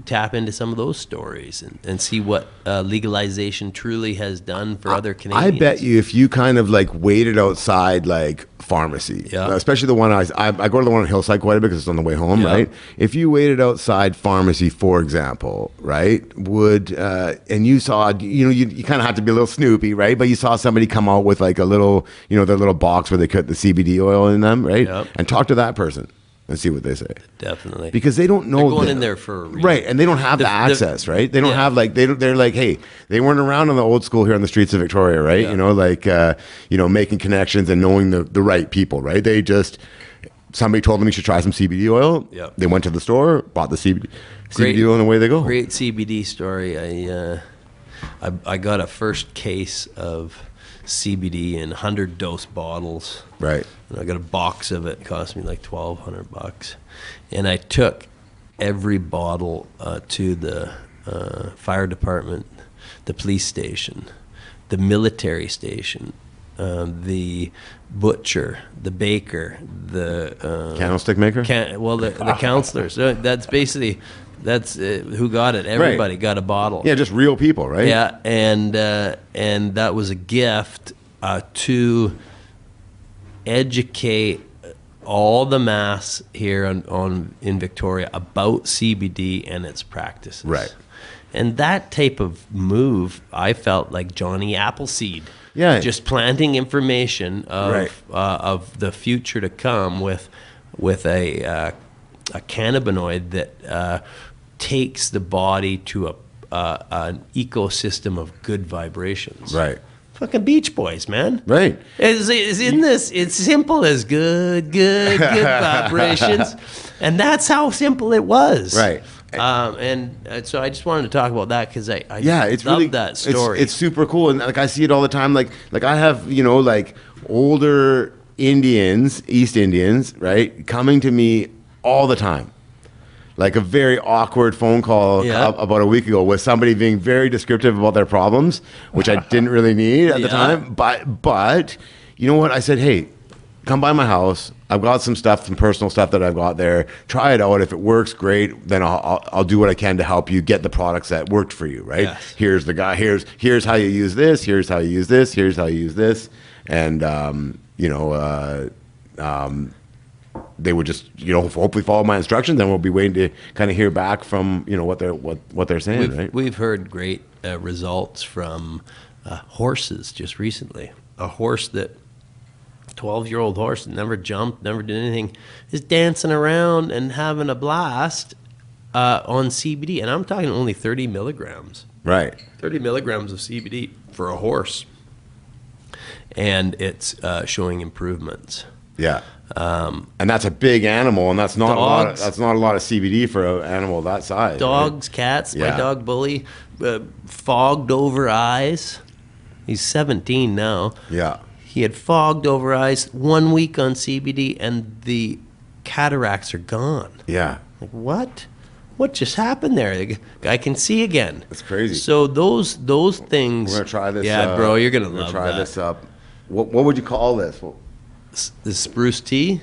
tap into some of those stories and see what legalization truly has done for other Canadians? I bet you if you kind of like waited outside like pharmacy, especially the one I go to the one on Hillside quite a bit because it's on the way home, right? If you waited outside pharmacy, for example, right, and you saw, you know, you kind of have to be a little snoopy, right? But you saw somebody come out with like a little, you know, their little box where they put the CBD oil in them, right? And talk to that person and see what they say. Definitely. Because they don't know. They're going in there for a reason. Right, and they don't have the access, right? They don't have like, they're like, hey, they weren't around on the old school here on the streets of Victoria, right? You know, like, you know, making connections and knowing the right people, right? They just, somebody told them you should try some CBD oil. They went to the store, bought the CBD oil, and away they go. Great CBD story. I got a first case of CBD in 100 dose bottles. Right. And I got a box of it. It cost me like $1,200. And I took every bottle to the fire department, the police station, the military station, the butcher, the baker, the candlestick maker. The counselors. That's basically who got it. Everybody got a bottle. Yeah, just real people, right? Yeah, and that was a gift to educate all the mass here in Victoria about CBD and its practices. Right. And that type of move, I felt like Johnny Appleseed. Yeah. Just planting information of the future to come with a cannabinoid that takes the body to an ecosystem of good vibrations. Right. Fucking Beach Boys, man. Right. It's simple as good vibrations. And that's how simple it was. Right. So I just wanted to talk about that because I it's love really, that story. It's super cool, and like I see it all the time. Like I have like older Indians, East Indians, right, coming to me all the time. Like a very awkward phone call about a week ago with somebody being very descriptive about their problems, which I didn't really need at the time. But you know what? I said, hey, come by my house. I've got some personal stuff that I've got there. Try it out. If it works, great. Then I'll do what I can to help you get the products that worked for you, right? Yes. Here's the guy. Here's how you use this. Here's how you use this. Here's how you use this. And they would just hopefully follow my instructions, and we'll be waiting to kind of hear back from what they're saying. Right? We've heard great results from horses just recently. A horse that 12-year-old horse that never jumped, never did anything, is dancing around and having a blast on CBD, and I'm talking only 30 milligrams. Right. 30 milligrams of CBD for a horse, and it's showing improvements. Yeah. And that's a big animal, and that's not Dogs. a lot of CBD for an animal that size. Dogs, right? cats. Yeah. My dog Bully, fogged over eyes. He's 17 now. Yeah. He had fogged over eyes 1 week on CBD, and the cataracts are gone. Yeah. Like, what? What just happened there? The guy can see again. That's crazy. So those things. We're gonna try this. Yeah, bro, you're gonna love try that. this up. What would you call this? The spruce tea.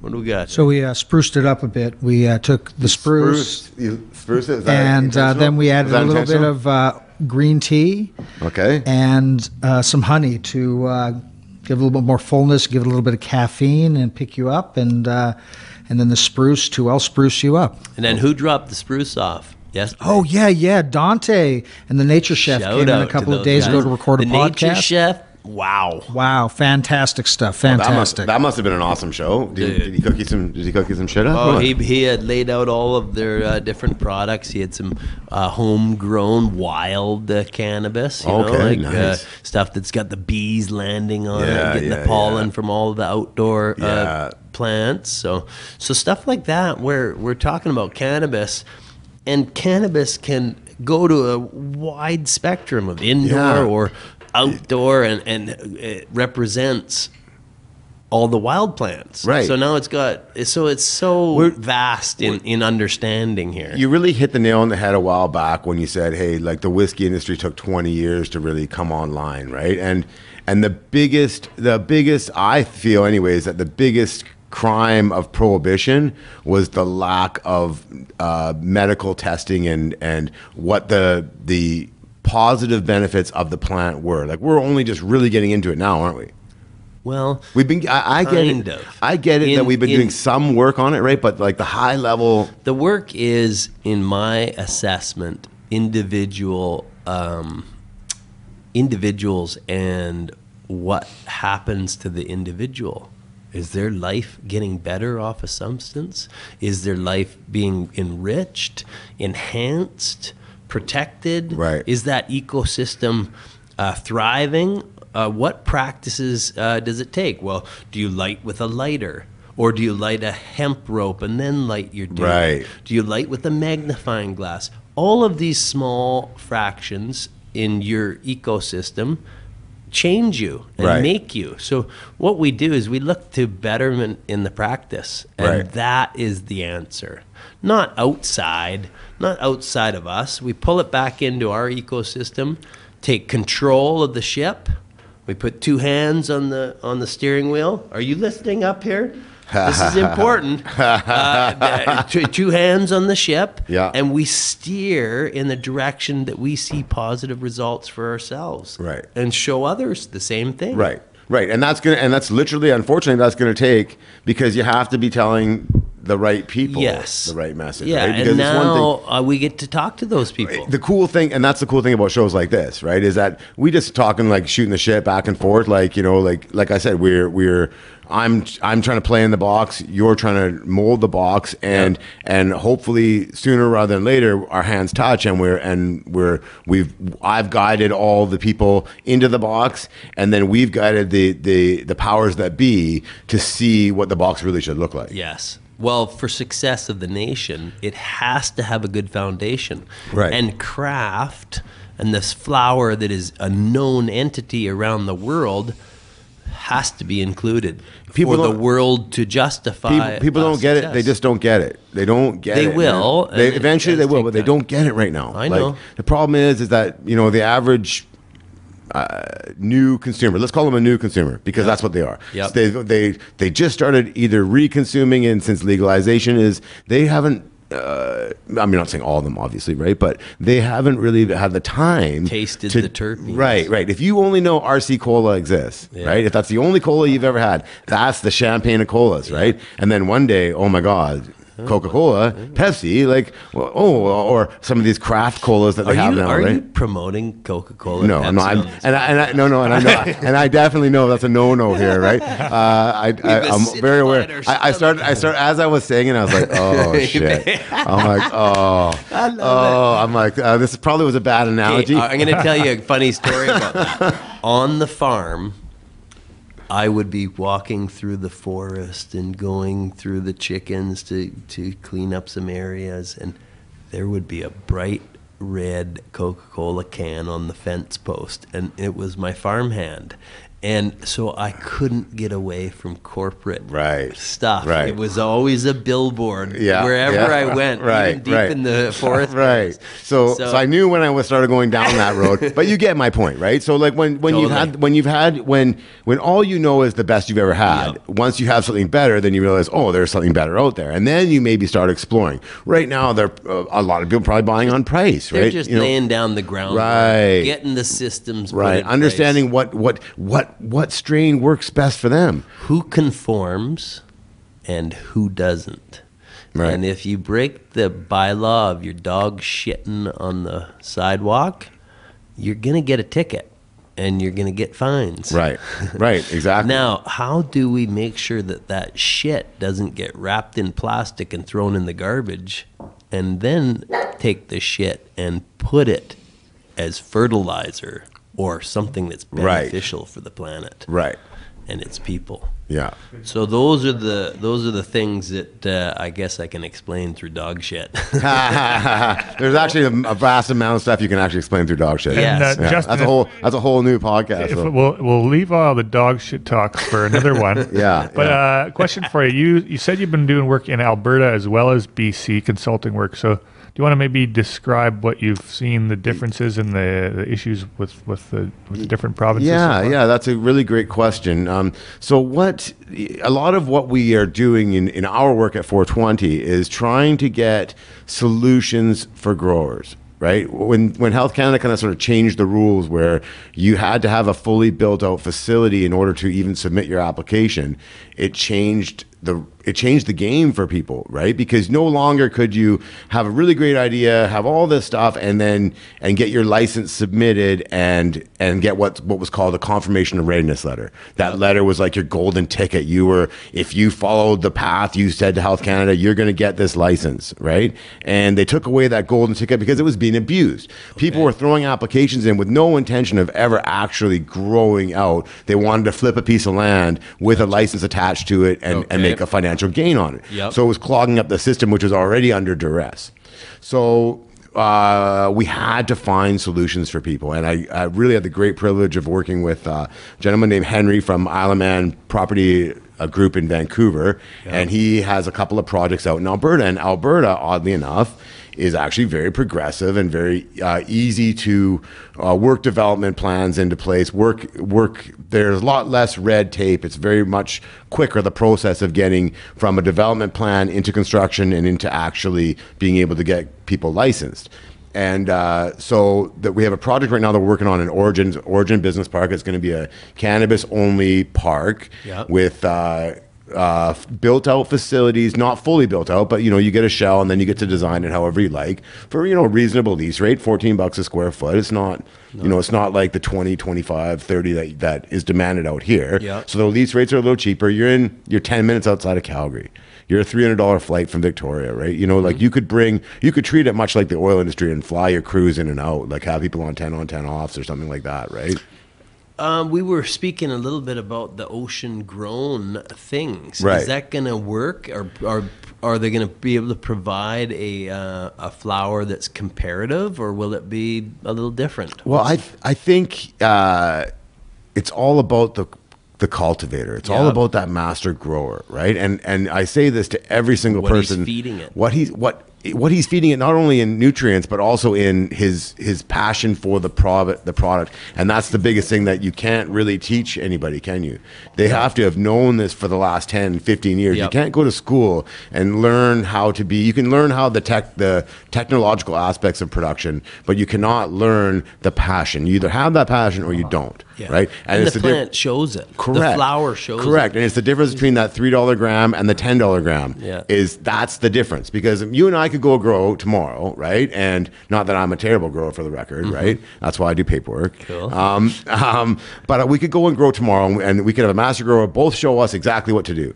What do we got? So we spruced it up a bit. We took the spruce, You spruce it? Is that and intentional? then we added Is that a little bit intentional? of green tea Okay. and some honey to give a little bit more fullness, give it a little bit of caffeine, and pick you up, and then the spruce to spruce you up. And then who dropped the spruce off? Yes. Oh yeah, Dante and the Nature Chef Shout came in out a couple to of days those ago guys. to record a the podcast. Nature Chef. Wow. Wow, fantastic stuff. Fantastic. That must have been an awesome show. Did he cook you some shit up? Oh, he had laid out all of their different products. He had some homegrown wild cannabis, Nice. stuff that's got the bees landing on Yeah, it, getting yeah, the pollen yeah. from all the outdoor Yeah. plants. So stuff like that. Where we're talking about cannabis, and cannabis can go to a wide spectrum of indoor Yeah. or outdoor, and it represents all the wild plants. Right. So now it's so vast in understanding here. You really hit the nail on the head a while back when you said, hey, like the whiskey industry took 20 years to really come online, right? And the biggest, I feel anyways, that the biggest crime of prohibition was the lack of medical testing and what the positive benefits of the plant were. Like, we're only just really getting into it now, aren't we? Well, We've been. I get kind it. of. I get it that we've been doing some work on it, right? But like the high level. the work is, in my assessment, individuals and what happens to the individual. Is their life getting better off a substance? Is their life being enriched, enhanced, protected? Right. Is that ecosystem thriving? What practices does it take? Well, do you light with a lighter? Or do you light a hemp rope and then light your dude? Right. Do you light with a magnifying glass? All of these small fractions in your ecosystem change you and Right. make you. So what we do is we look to betterment in the practice, and Right. that is the answer. Not outside of us. We pull it back into our ecosystem, take control of the ship. We put two hands on the steering wheel. Are you listening up here? This is important. Two hands on the ship, Yeah. and we steer in the direction that we see positive results for ourselves, Right. and show others the same thing. Right. Right, and that's literally, unfortunately, that's gonna take, because you have to be telling the right people the right message. Yeah, right? Because and it's one now we get to talk to those people. The cool thing, and that's the cool thing about shows like this, right? Is that we just talking, like shooting the shit back and forth, like, you know, like I said, I'm trying to play in the box, you're trying to mold the box, and hopefully sooner rather than later our hands touch, and I've guided all the people into the box, and then we've guided the powers that be to see what the box really should look like. Yes. Well, for success of the nation, it has to have a good foundation. Right. And craft and this flower that is a known entity around the world has to be included for the world to justify. People don't get it. They just don't get it. They don't get it. They will. They eventually they will, but they don't get it right now. I know. The problem is that, you know, the average new consumer, let's call them a new consumer, because that's what they are. Yep. So they just started either re-consuming, and since legalization is, they haven't, I'm not saying all of them, obviously, right? But they haven't really had the time tasted the terpenes. Right. If you only know RC Cola exists, right? If that's the only cola you've ever had, that's the champagne of colas, right? And then one day, oh my God, Coca-Cola, Pepsi, like, or some of these craft colas that they have now, right? Are you promoting Coca-Cola? No, Pepsi? no, and I definitely know that's a no here, right? I'm very aware. I started as I was saying it, I was like, oh shit. I'm like, I'm like, this probably was a bad analogy. Okay, I'm going to tell you a funny story about that. On the farm, I would be walking through the forest and going through the chickens to clean up some areas, and there would be a bright red Coca-Cola can on the fence post, and it was my farmhand. And so I couldn't get away from corporate stuff. Right. It was always a billboard wherever I went, even deep in the forest. Right. So I knew when I started going down that road. But you get my point, right? So like when all you know is the best you've ever had. Once you have something better, then you realize, oh, there's something better out there, and then you maybe start exploring. Right now, there a lot of people probably buying on price. They're right? just laying down the ground, getting the systems right, understanding what strain works best for them. Who conforms and who doesn't. Right. And if you break the bylaw of your dog shitting on the sidewalk, you're going to get a ticket and you're going to get fines. Right, exactly. Now, how do we make sure that shit doesn't get wrapped in plastic and thrown in the garbage, and then take the shit and put it as fertilizer or something that's beneficial for the planet, and its people. Yeah. So those are the things that I guess I can explain through dog shit. There's actually a vast amount of stuff you can actually explain through dog shit. Yes. Justin, that's a whole new podcast. So. We'll leave all the dog shit talk for another one. But question for you. You said you've been doing work in Alberta as well as BC, consulting work. So do you want to maybe describe what you've seen, the differences and the issues with the different provinces? Yeah, that's a really great question. A lot of what we are doing in our work at 420 is trying to get solutions for growers. Right? When Health Canada kind of sort of changed the rules where you had to have a fully built out facility in order to even submit your application, it changed the game for people, right? Because no longer could you have a really great idea, have all this stuff, and get your license submitted and get what was called a confirmation of readiness letter. That letter was like your golden ticket. If you followed the path you said to Health Canada, you're going to get this license, right? And they took away that golden ticket because it was being abused. People were throwing applications in with no intention of ever actually growing out. They wanted to flip a piece of land with a license attached to it and make a financial gain on it. Yep. So it was clogging up the system, which was already under duress. So we had to find solutions for people. And I really had the great privilege of working with a gentleman named Henry from Isle of Man Property Group in Vancouver. Yep. And he has a couple of projects out in Alberta. And Alberta, oddly enough, is actually very progressive and very easy to work development plans into place. There's a lot less red tape. It's very much quicker, the process of getting from a development plan into construction and into actually being able to get people licensed. So that we have a project right now that we're working on in Origin Business Park. It's going to be a cannabis only park with built out facilities, not fully built out, but you get a shell and then you get to design it however you like for reasonable lease rate, $14 a square foot. It's not it's not like the 20, 25, 30 that is demanded out here. So the lease rates are a little cheaper. You're 10 minutes outside of Calgary. You're a $300 flight from Victoria, right? Like you could treat it much like the oil industry and fly your crews in and out, like have people on 10 on 10 offs or something like that, right? We were speaking a little bit about the ocean grown things. Right. Is that going to work, or are they going to be able to provide a flower that's comparative, or will it be a little different? Well, I think it's all about the cultivator. It's all about that master grower, right? And I say this to every single person. What he's feeding it. What he's feeding it, not only in nutrients but also in his passion for the product, and that's the biggest thing that you can't really teach anybody, can you? They have to have known this for the last 10, 15 years. You can't go to school and learn how to be. You can learn how the technological aspects of production, but you cannot learn the passion. You either have that passion or you don't, right? And the plant shows it. Correct. The flower shows Correct. it. And it's the difference between that $3 gram and the $10 gram. That's the difference, because you and I could go grow tomorrow, right? And not that I'm a terrible grower, for the record, right? That's why I do paperwork. Cool. But we could go and grow tomorrow, and we could have a master grower both show us exactly what to do.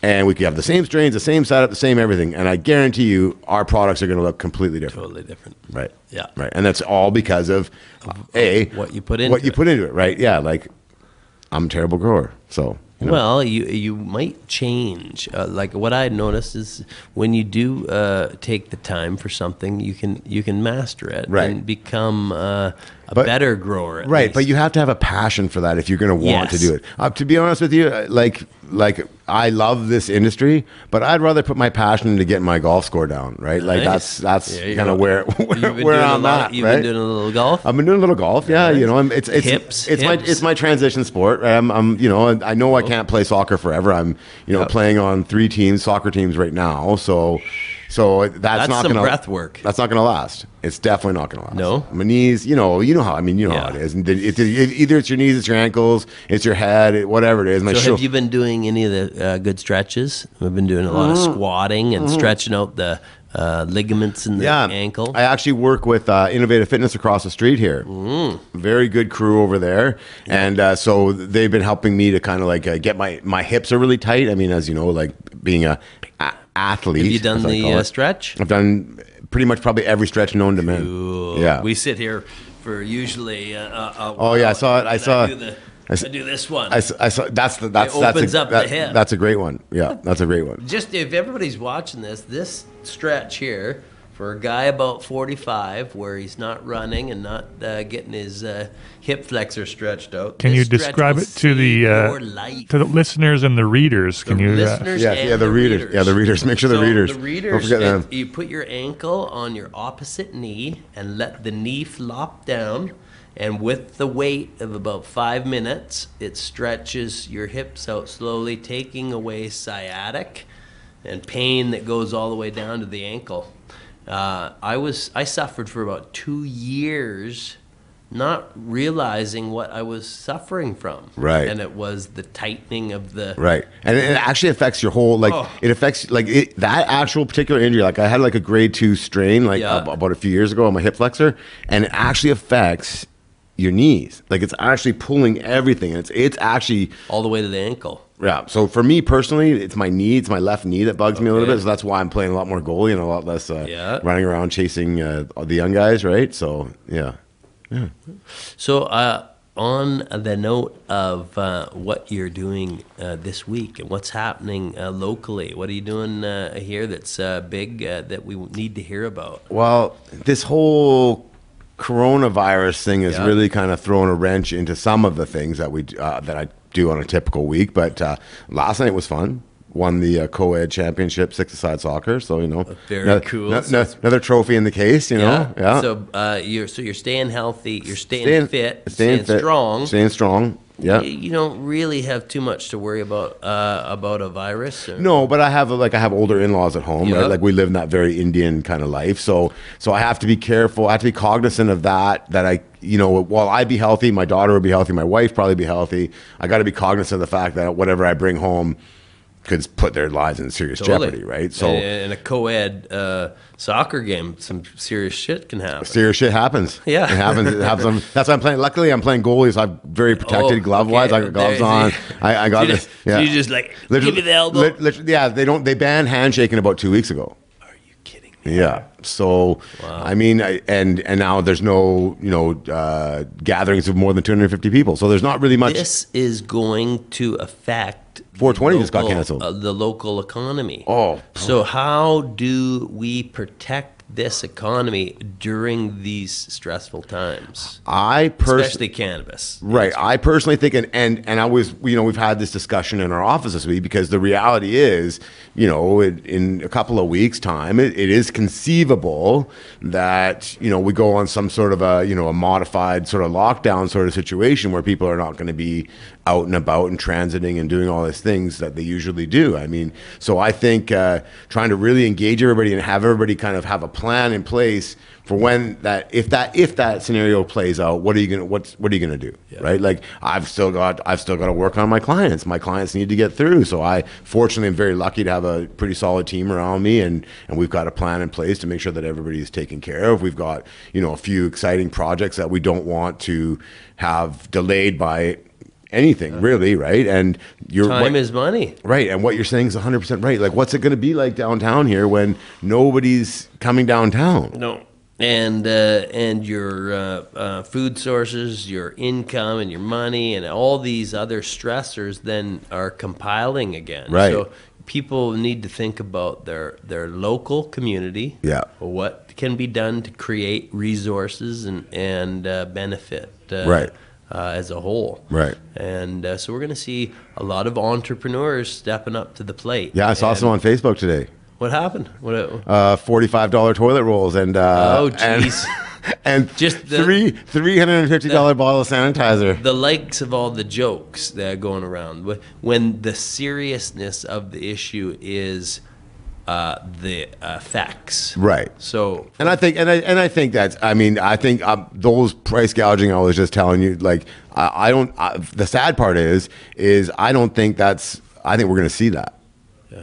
And we could have the same strains, the same setup, the same everything. And I guarantee you our products are going to look completely different. Totally different. Right. Yeah. Right. And that's all because of what you put into it, right? Yeah. Like, I'm a terrible grower, so. Well, you might change. Like what I noticed is when you do take the time for something, you can master it and become a better grower. At least. But you have to have a passion for that if you're going to want to do it. To be honest with you, like I love this industry, but I'd rather put my passion into getting my golf score down, right? Like that's kind of where I'm at. You've been doing a little golf. I've been doing a little golf. Yeah, it's hips. It's my transition sport. I know I can't play soccer forever. I'm playing on 3 teams, soccer teams right now. So that's not going to breath work. That's not going to last. It's definitely not going to last. No, my knees. You know how it is. And either it's your knees, it's your ankles, it's your head, whatever it is. Have you been doing any of the good stretches? We've been doing a lot of squatting and stretching out the ligaments in the ankle. I actually work with Innovative Fitness across the street here. Very good crew over there, and so they've been helping me to kind of like get my hips are really tight. I mean, as you know, like being a athlete. Have you done the stretch? I've done pretty much probably every stretch known to man. Cool. Yeah, we sit here for usually. I saw it. I do this one. I saw that's up the hip. That's a great one. Yeah, that's a great one. Just if everybody's watching this stretch here for a guy about 45, where he's not running and not getting his hip flexor stretched out. Can you describe it to the listeners and the readers? Can you? Listeners the readers. Yeah, the readers. Make sure the readers. The readers. Don't forget them. You put your ankle on your opposite knee and let the knee flop down. And with the weight of about 5 minutes, it stretches your hips out slowly, taking away sciatic and pain that goes all the way down to the ankle. I suffered for about 2 years, not realizing what I was suffering from. Right. And it was the tightening of the... Right. And it actually affects your whole, it affects, that actual particular injury. Like, I had, a grade 2 strain, about a few years ago on my hip flexor, and it actually affects your knees. Like, it's actually pulling everything. And it's actually... all the way to the ankle. Yeah. So for me personally, it's my knee. It's my left knee that bugs me a little bit. So that's why I'm playing a lot more goalie and a lot less running around chasing the young guys, right? So, yeah. So on the note of what you're doing this week and what's happening locally, what are you doing here that's big that we need to hear about? Well, this whole coronavirus thing has really kind of thrown a wrench into some of the things that that I do on a typical week. But last night was fun. Won the co-ed championship 6-a-side soccer, so very cool. Another trophy in the case, Yeah. So you're staying healthy, you're staying fit, staying strong. Staying strong. Yeah. You don't really have too much to worry about a virus. No, but I have older in-laws at home, right? Like we live in that very Indian kind of life. So I have to be careful. I have to be cognizant of that while I be healthy, my daughter will be healthy, my wife probably be healthy. I got to be cognizant of the fact that whatever I bring home could put their lives in serious jeopardy, right? So in a co-ed soccer game, some serious shit can happen. Serious shit happens. Yeah, it happens. It happens. That's why I'm playing. Luckily, I'm playing goalie, so I'm very protected glove-wise. I got gloves on. I got this. Yeah. You just give me the elbow. They banned handshaking about 2 weeks ago. Are you kidding me? Yeah. So I mean, and now there's no gatherings of more than 250 people. So there's not really much. This is going to affect 420 just got canceled. The local economy. Oh. So how do we protect this economy during these stressful times? Especially cannabis. Right. I personally think, and I was, we've had this discussion in our office this week, because the reality is, in a couple of weeks' time, it is conceivable that, we go on some sort of a modified sort of lockdown sort of situation where people are not going to be out and about and transiting and doing all these things that they usually do. I mean, so I think trying to really engage everybody and have everybody kind of have a plan in place for when if that scenario plays out, what are you gonna do? Yeah. Right? Like I've still got to work on my clients. My clients need to get through. So I fortunately am very lucky to have a pretty solid team around me, and we've got a plan in place to make sure that everybody is taken care of. We've got a few exciting projects that we don't want to have delayed by anything, really, right? And time is money, right? And what you're saying is 100% right. Like, what's it going to be like downtown here when nobody's coming downtown? No, and your food sources, your income, and your money, and all these other stressors then are compiling again. Right. So people need to think about their local community. Yeah. What can be done to create resources and benefit. Right. As a whole. Right. And so we're going to see a lot of entrepreneurs stepping up to the plate. Yeah, I saw some on Facebook today. What happened? $45 toilet rolls and oh, jeez. And just $350 bottle of sanitizer. The likes of all the jokes that are going around, when the seriousness of the issue is the effects, right? So, and I think that's. I mean, I think those price gouging I was just telling you. Like, I don't. The sad part is I don't think that's. I think we're going to see that,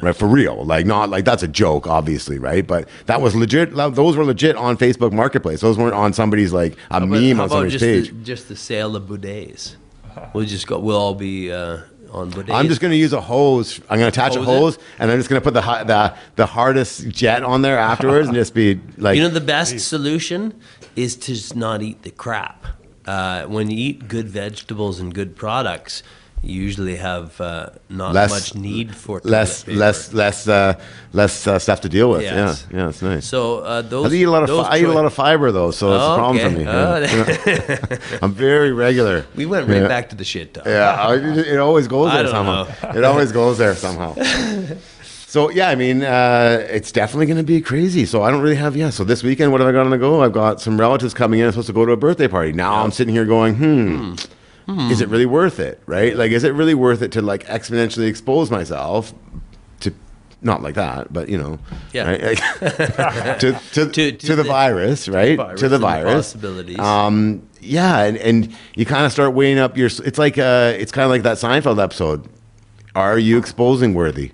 right? For real. Like, not like that's a joke, obviously, right? But that was legit. Those were legit on Facebook Marketplace. Those weren't on somebody's like a meme on somebody's page. Just the sale of bidets. We'll all be. I'm just going to use a hose. I'm going to attach a hose, and I'm just going to put the hardest jet on there afterwards, and just be like. The best solution is to just not eat the crap. When you eat good vegetables and good products, you usually have not much need for less stuff to deal with. Yes. Yeah, it's nice. So I eat a lot of fiber though, so it's a problem for me. I'm very regular. We went right back to the shit talk. Yeah, it always goes there somehow. It always goes there somehow. So yeah, I mean, it's definitely going to be crazy. So I don't really have So this weekend, what have I got on the go? I've got some relatives coming in. I'm supposed to go to a birthday party. Now I'm sitting here going, is it really worth it, right? Like, is it really worth it to like exponentially expose myself to, not like that, but right? to the virus, right? To the virus. Possibilities. Yeah, and you kind of start weighing up it's like it's kind of like that Seinfeld episode. Are you exposing worthy?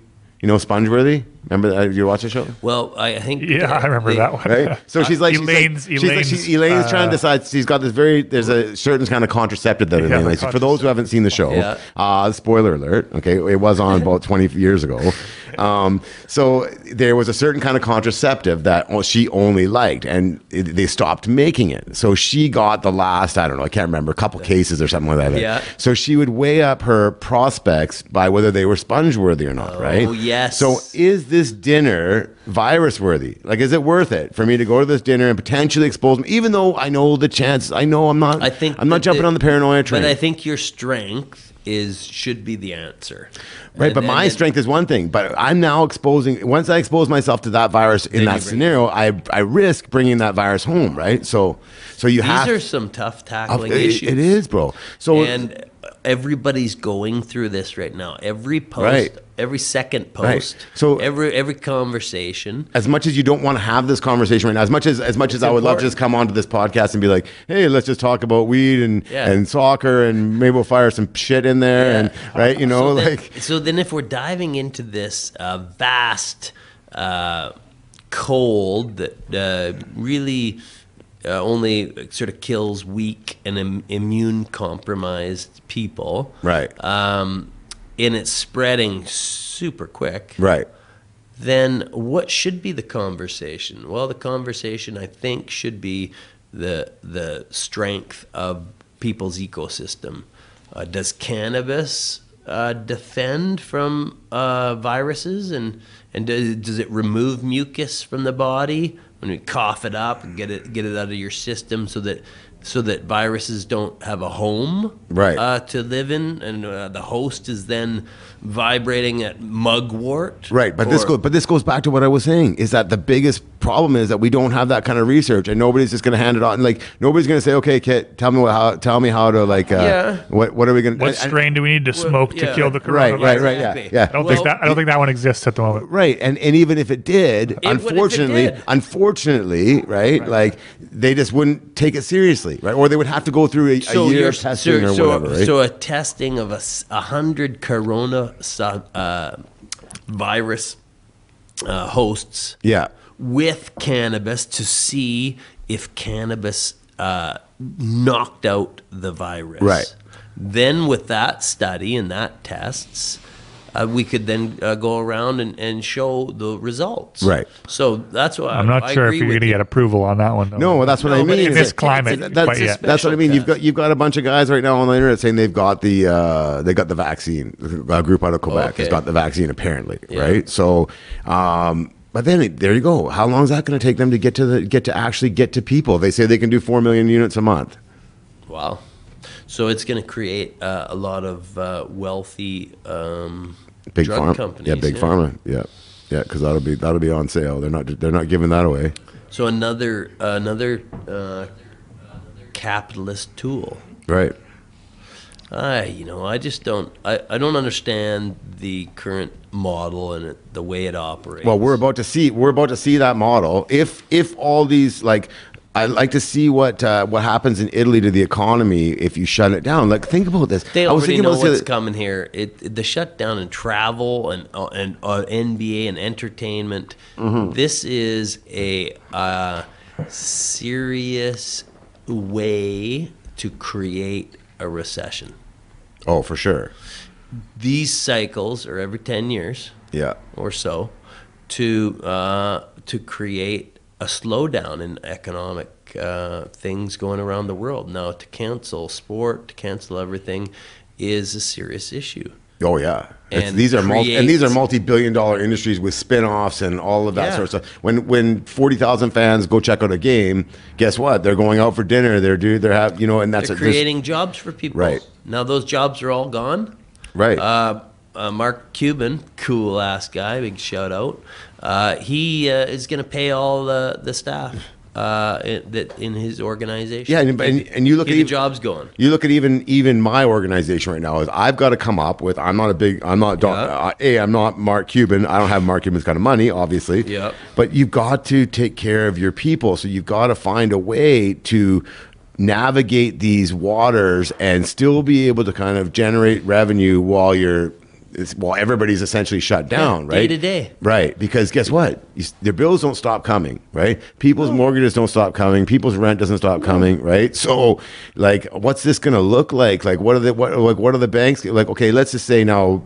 Sponge-worthy? Remember that? You watch the show? Well, I think... Yeah, I remember that one. Right? So she's like... Elaine's trying to decide... She's got this there's a certain kind of contraceptive that Elaine likes. For those who haven't seen the show, spoiler alert, okay? It was on about 20 years ago. So there was a certain kind of contraceptive that she only liked, and they stopped making it. So she got the last, I don't know, I can't remember, a couple cases or something like that. Yeah. So she would weigh up her prospects by whether they were sponge-worthy or not, right? Oh, yes. So is this dinner virus-worthy? Like, is it worth it for me to go to this dinner and potentially expose me? Even though I know the chances, I'm not jumping on the paranoia train. But I think your strength should be the answer. Right, but my strength is one thing. But I'm now once I expose myself to that virus in that scenario, I risk bringing that virus home, right? So you have... These are some tough tackling issues. It is, bro. So and everybody's going through this right now. Every post, Right. every second post, So every conversation. as much as you don't want to have this conversation right now, as much as I would love to just come onto this podcast and be like, hey, let's just talk about weed and soccer, and maybe we'll fire some shit in there, and right, you know, So then if we're diving into this vast cold that really only sort of kills weak and immune compromised people, right, and it's spreading super quick, right. then what should be the conversation? Well, the conversation, I think, should be the strength of people's ecosystem. Does cannabis defend from viruses, and does it remove mucus from the body when we cough it up and get it out of your system, so that viruses don't have a home to live in, and the host is then vibrating at mugwort. Right, but this goes back to what I was saying, is that the biggest problem is that we don't have that kind of research, and nobody's just going to hand it on. Like, nobody's going to say, okay, Kit, tell me how to what are we going to? What strain do we need to smoke to kill the coronavirus? Right. Yeah. I don't think that one exists at the moment. Right, and even if it did, unfortunately, right, like they just wouldn't take it seriously, right, or they would have to go through a year of testing or whatever. Right? So a testing of 100 corona virus hosts, with cannabis to see if cannabis knocked out the virus. Right. Then with that study and that tests, we could then go around and show the results. Right. So that's why I'm not sure if you're going to get approval on that one, though. No, that's what I mean. In this climate, that's what I mean. You've got a bunch of guys right now on the internet saying they've got the vaccine. A group out of Quebec has got the vaccine, apparently, right? So, but then there you go. How long is that going to take them to get to people? They say they can do 4 million units a month. Wow. So it's going to create a lot of wealthy big drug companies. Yeah, big pharma. Yeah, because that'll be on sale. They're not giving that away. So another capitalist tool. Right. I just don't. I don't understand the current model and the way it operates. Well, we're about to see that model. If all these, like, I'd like to see what happens in Italy to the economy if you shut it down. Like, think about this. They already know what's coming here. The shutdown in travel and NBA and entertainment. Mm-hmm. This is a serious way to create a recession. Oh, for sure. These cycles are every 10 years, or so, to create a slowdown in economic things going around the world. Now, to cancel sport, to cancel everything, is a serious issue. Oh yeah, these are multi-billion-dollar industries with spin-offs and all of that sort of stuff. When 40,000 fans go check out a game, guess what? They're going out for dinner. And that's creating jobs for people. Right now, those jobs are all gone. Right. Mark Cuban, cool ass guy, big shout out. He is going to pay all the staff in his organization. Yeah, and you look at the jobs going. You look at even my organization right now. Is I've got to come up with. I'm not Mark Cuban. I don't have Mark Cuban's kind of money, obviously. Yeah. But you've got to take care of your people. So you've got to find a way to navigate these waters and still be able to kind of generate revenue while everybody's essentially shut down, right? Day to day. Right, because guess what? Their bills don't stop coming, right? People's mortgages don't stop coming. People's rent doesn't stop coming, right? So, like, what's this going to look like? Like, what are the banks like? Okay, let's just say now,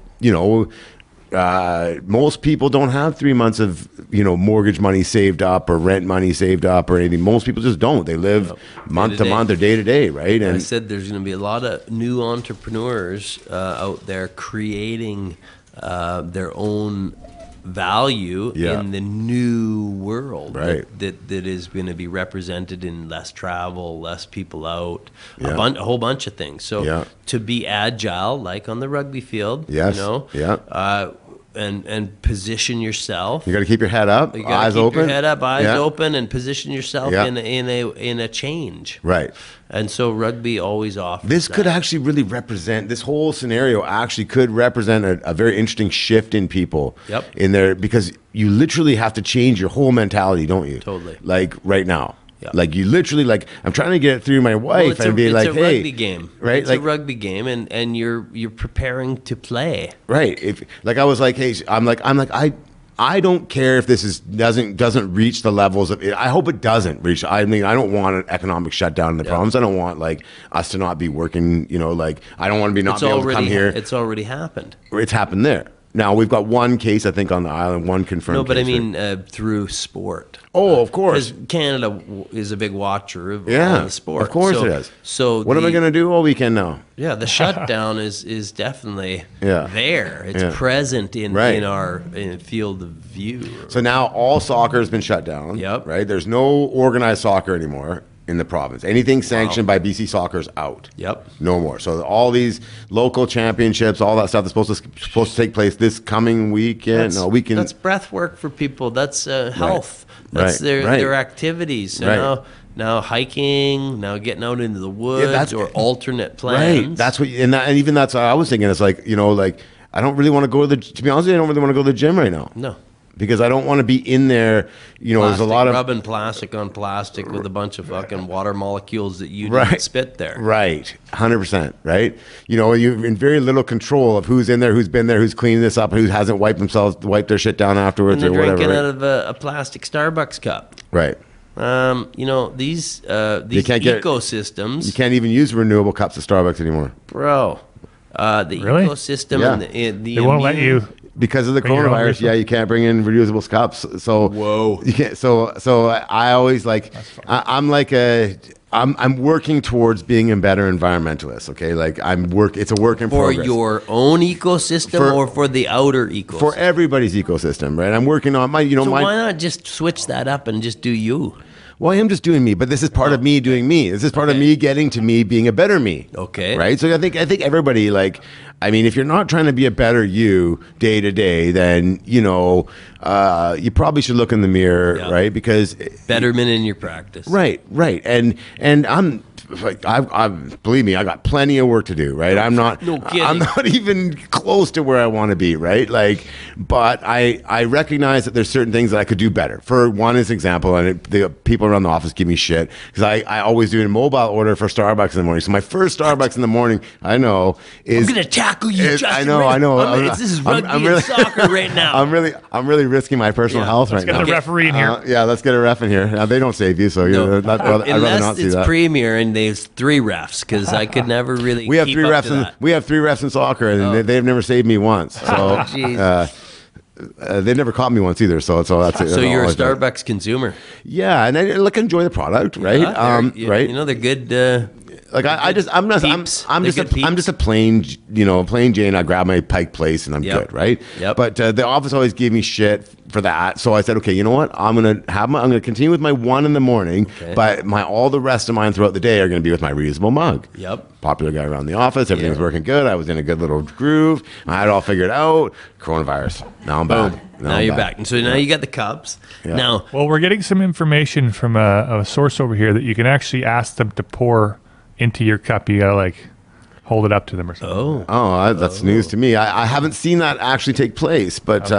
most people don't have 3 months of mortgage money saved up or rent money saved up or anything. Most people just don't. They live month to month or day to day, right? And I said there's going to be a lot of new entrepreneurs out there creating their own value in the new world, right? That is going to be represented in less travel, less people out, a whole bunch of things. So to be agile, like on the rugby field, and position yourself. You got to keep your head up, You gotta eyes keep open. your head up, eyes Yeah. open, and position yourself Yeah. in a change. Right. And so rugby always offers This that. could actually really represent, this whole scenario actually could represent a very interesting shift in people. Yep. In there, because you literally have to change your whole mentality, don't you? Totally. Like right now. Yep. Like you literally, like, I'm trying to get it through my wife and be like, it's a hey. rugby game, Right? It's like, a rugby game, and you're preparing to play. right. If like I was like, hey, I don't care if this doesn't reach the levels of it. I hope it doesn't reach. I mean, I don't want an economic shutdown in the province. I don't want like us to not be working. You know, like I don't want to be not be able to come here. It's already happened. It's happened there. Now we've got one case, I think, on the island, one confirmed. No, but I case, mean through sport. Oh, of course. Because Canada is a big watcher of all Yeah, the sport. of course it is. So What am I going to do all weekend now? Yeah, the shutdown is definitely Yeah. there. It's Yeah. present in Right. our field of view. So now all soccer has been shut down. Yep. Right? There's no organized soccer anymore in the province. Anything sanctioned by BC Soccer is out. Yep. No more. So all these local championships, all that stuff is supposed to take place this coming weekend. That's breath work for people. That's health. That's Right. their activities. So Right. now hiking, now getting out into the woods, that's- or alternate plans. Right. That's what, and even that's what I was thinking. It's like, like I don't really want to go to be honest with you, I don't really want to go to the gym right now. No. Because I don't want to be in there. There's a lot of rubbing plastic on plastic with a bunch of fucking water molecules that you Right. didn't spit there. Right, 100%. Right, you're in very little control of who's in there, who's been there, who's cleaning this up, who hasn't wiped their shit down afterwards, And they're or whatever. drinking Right? out of a plastic Starbucks cup. Right. These can't get- ecosystems, You can't even use renewable cups at Starbucks anymore bro. The Really? ecosystem Yeah. and the They won't let immune- you. because of the Bring your own coronavirus. resource. Yeah, you can't bring in reusable cups. So Whoa. you can't. So I always like. I'm working towards being a better environmentalist. Okay, like It's a work in for progress. your own ecosystem or for the outer ecosystem. For everybody's ecosystem, right? I'm working on my. so my. why not just switch that up and just do you? Well, I am just doing me, but this is part of me doing me. This is part of me getting to me being a better me. Okay. Right? So I think everybody, if you're not trying to be a better you day to day, then, you probably should look in the mirror, Yeah. right? Because Betterment in your practice. right. And I'm believe me, I got plenty of work to do, right? I'm not even close to where I want to be, right? But I recognize that there's certain things that I could do better. For one example, and the people around the office give me shit because I always do a mobile order for Starbucks in the morning. So my first Starbucks in the morning, I know, is I'm gonna tackle you, Justin. I know. This is rugby and soccer right now. I'm really risking my personal health right now. Let's get a referee in here. Yeah, let's get a ref in here. Now, they don't save you, so I'd rather Unless not see it's that. Premier and there's 3 refs, because I could never really. We have keep 3 up refs to in that. we have 3 refs in soccer, and they've never saved me once. So Jeez. they've never caught me once either. So that's it. So you're a Starbucks consumer, Yeah, and I enjoy the product, right? Right. they're good. I'm just a plain Jane. I grab my Pike Place and I'm Yep. good, right? Yep. But the office always gave me shit for that, so I said, okay, you know what? I'm gonna continue with my 1 in the morning, but all the rest of mine throughout the day are gonna be with my reusable mug. Yep. Popular guy around the office. Everything was working good. I was in a good little groove. I had it all figured out. Coronavirus. Now I'm back. Now you're back, and so now you got the cups. Yeah. Now, Well, we're getting some information from a source over here that you can actually ask them to pour into your cup. You gotta hold it up to them or something. That's news to me. I haven't seen that actually take place, but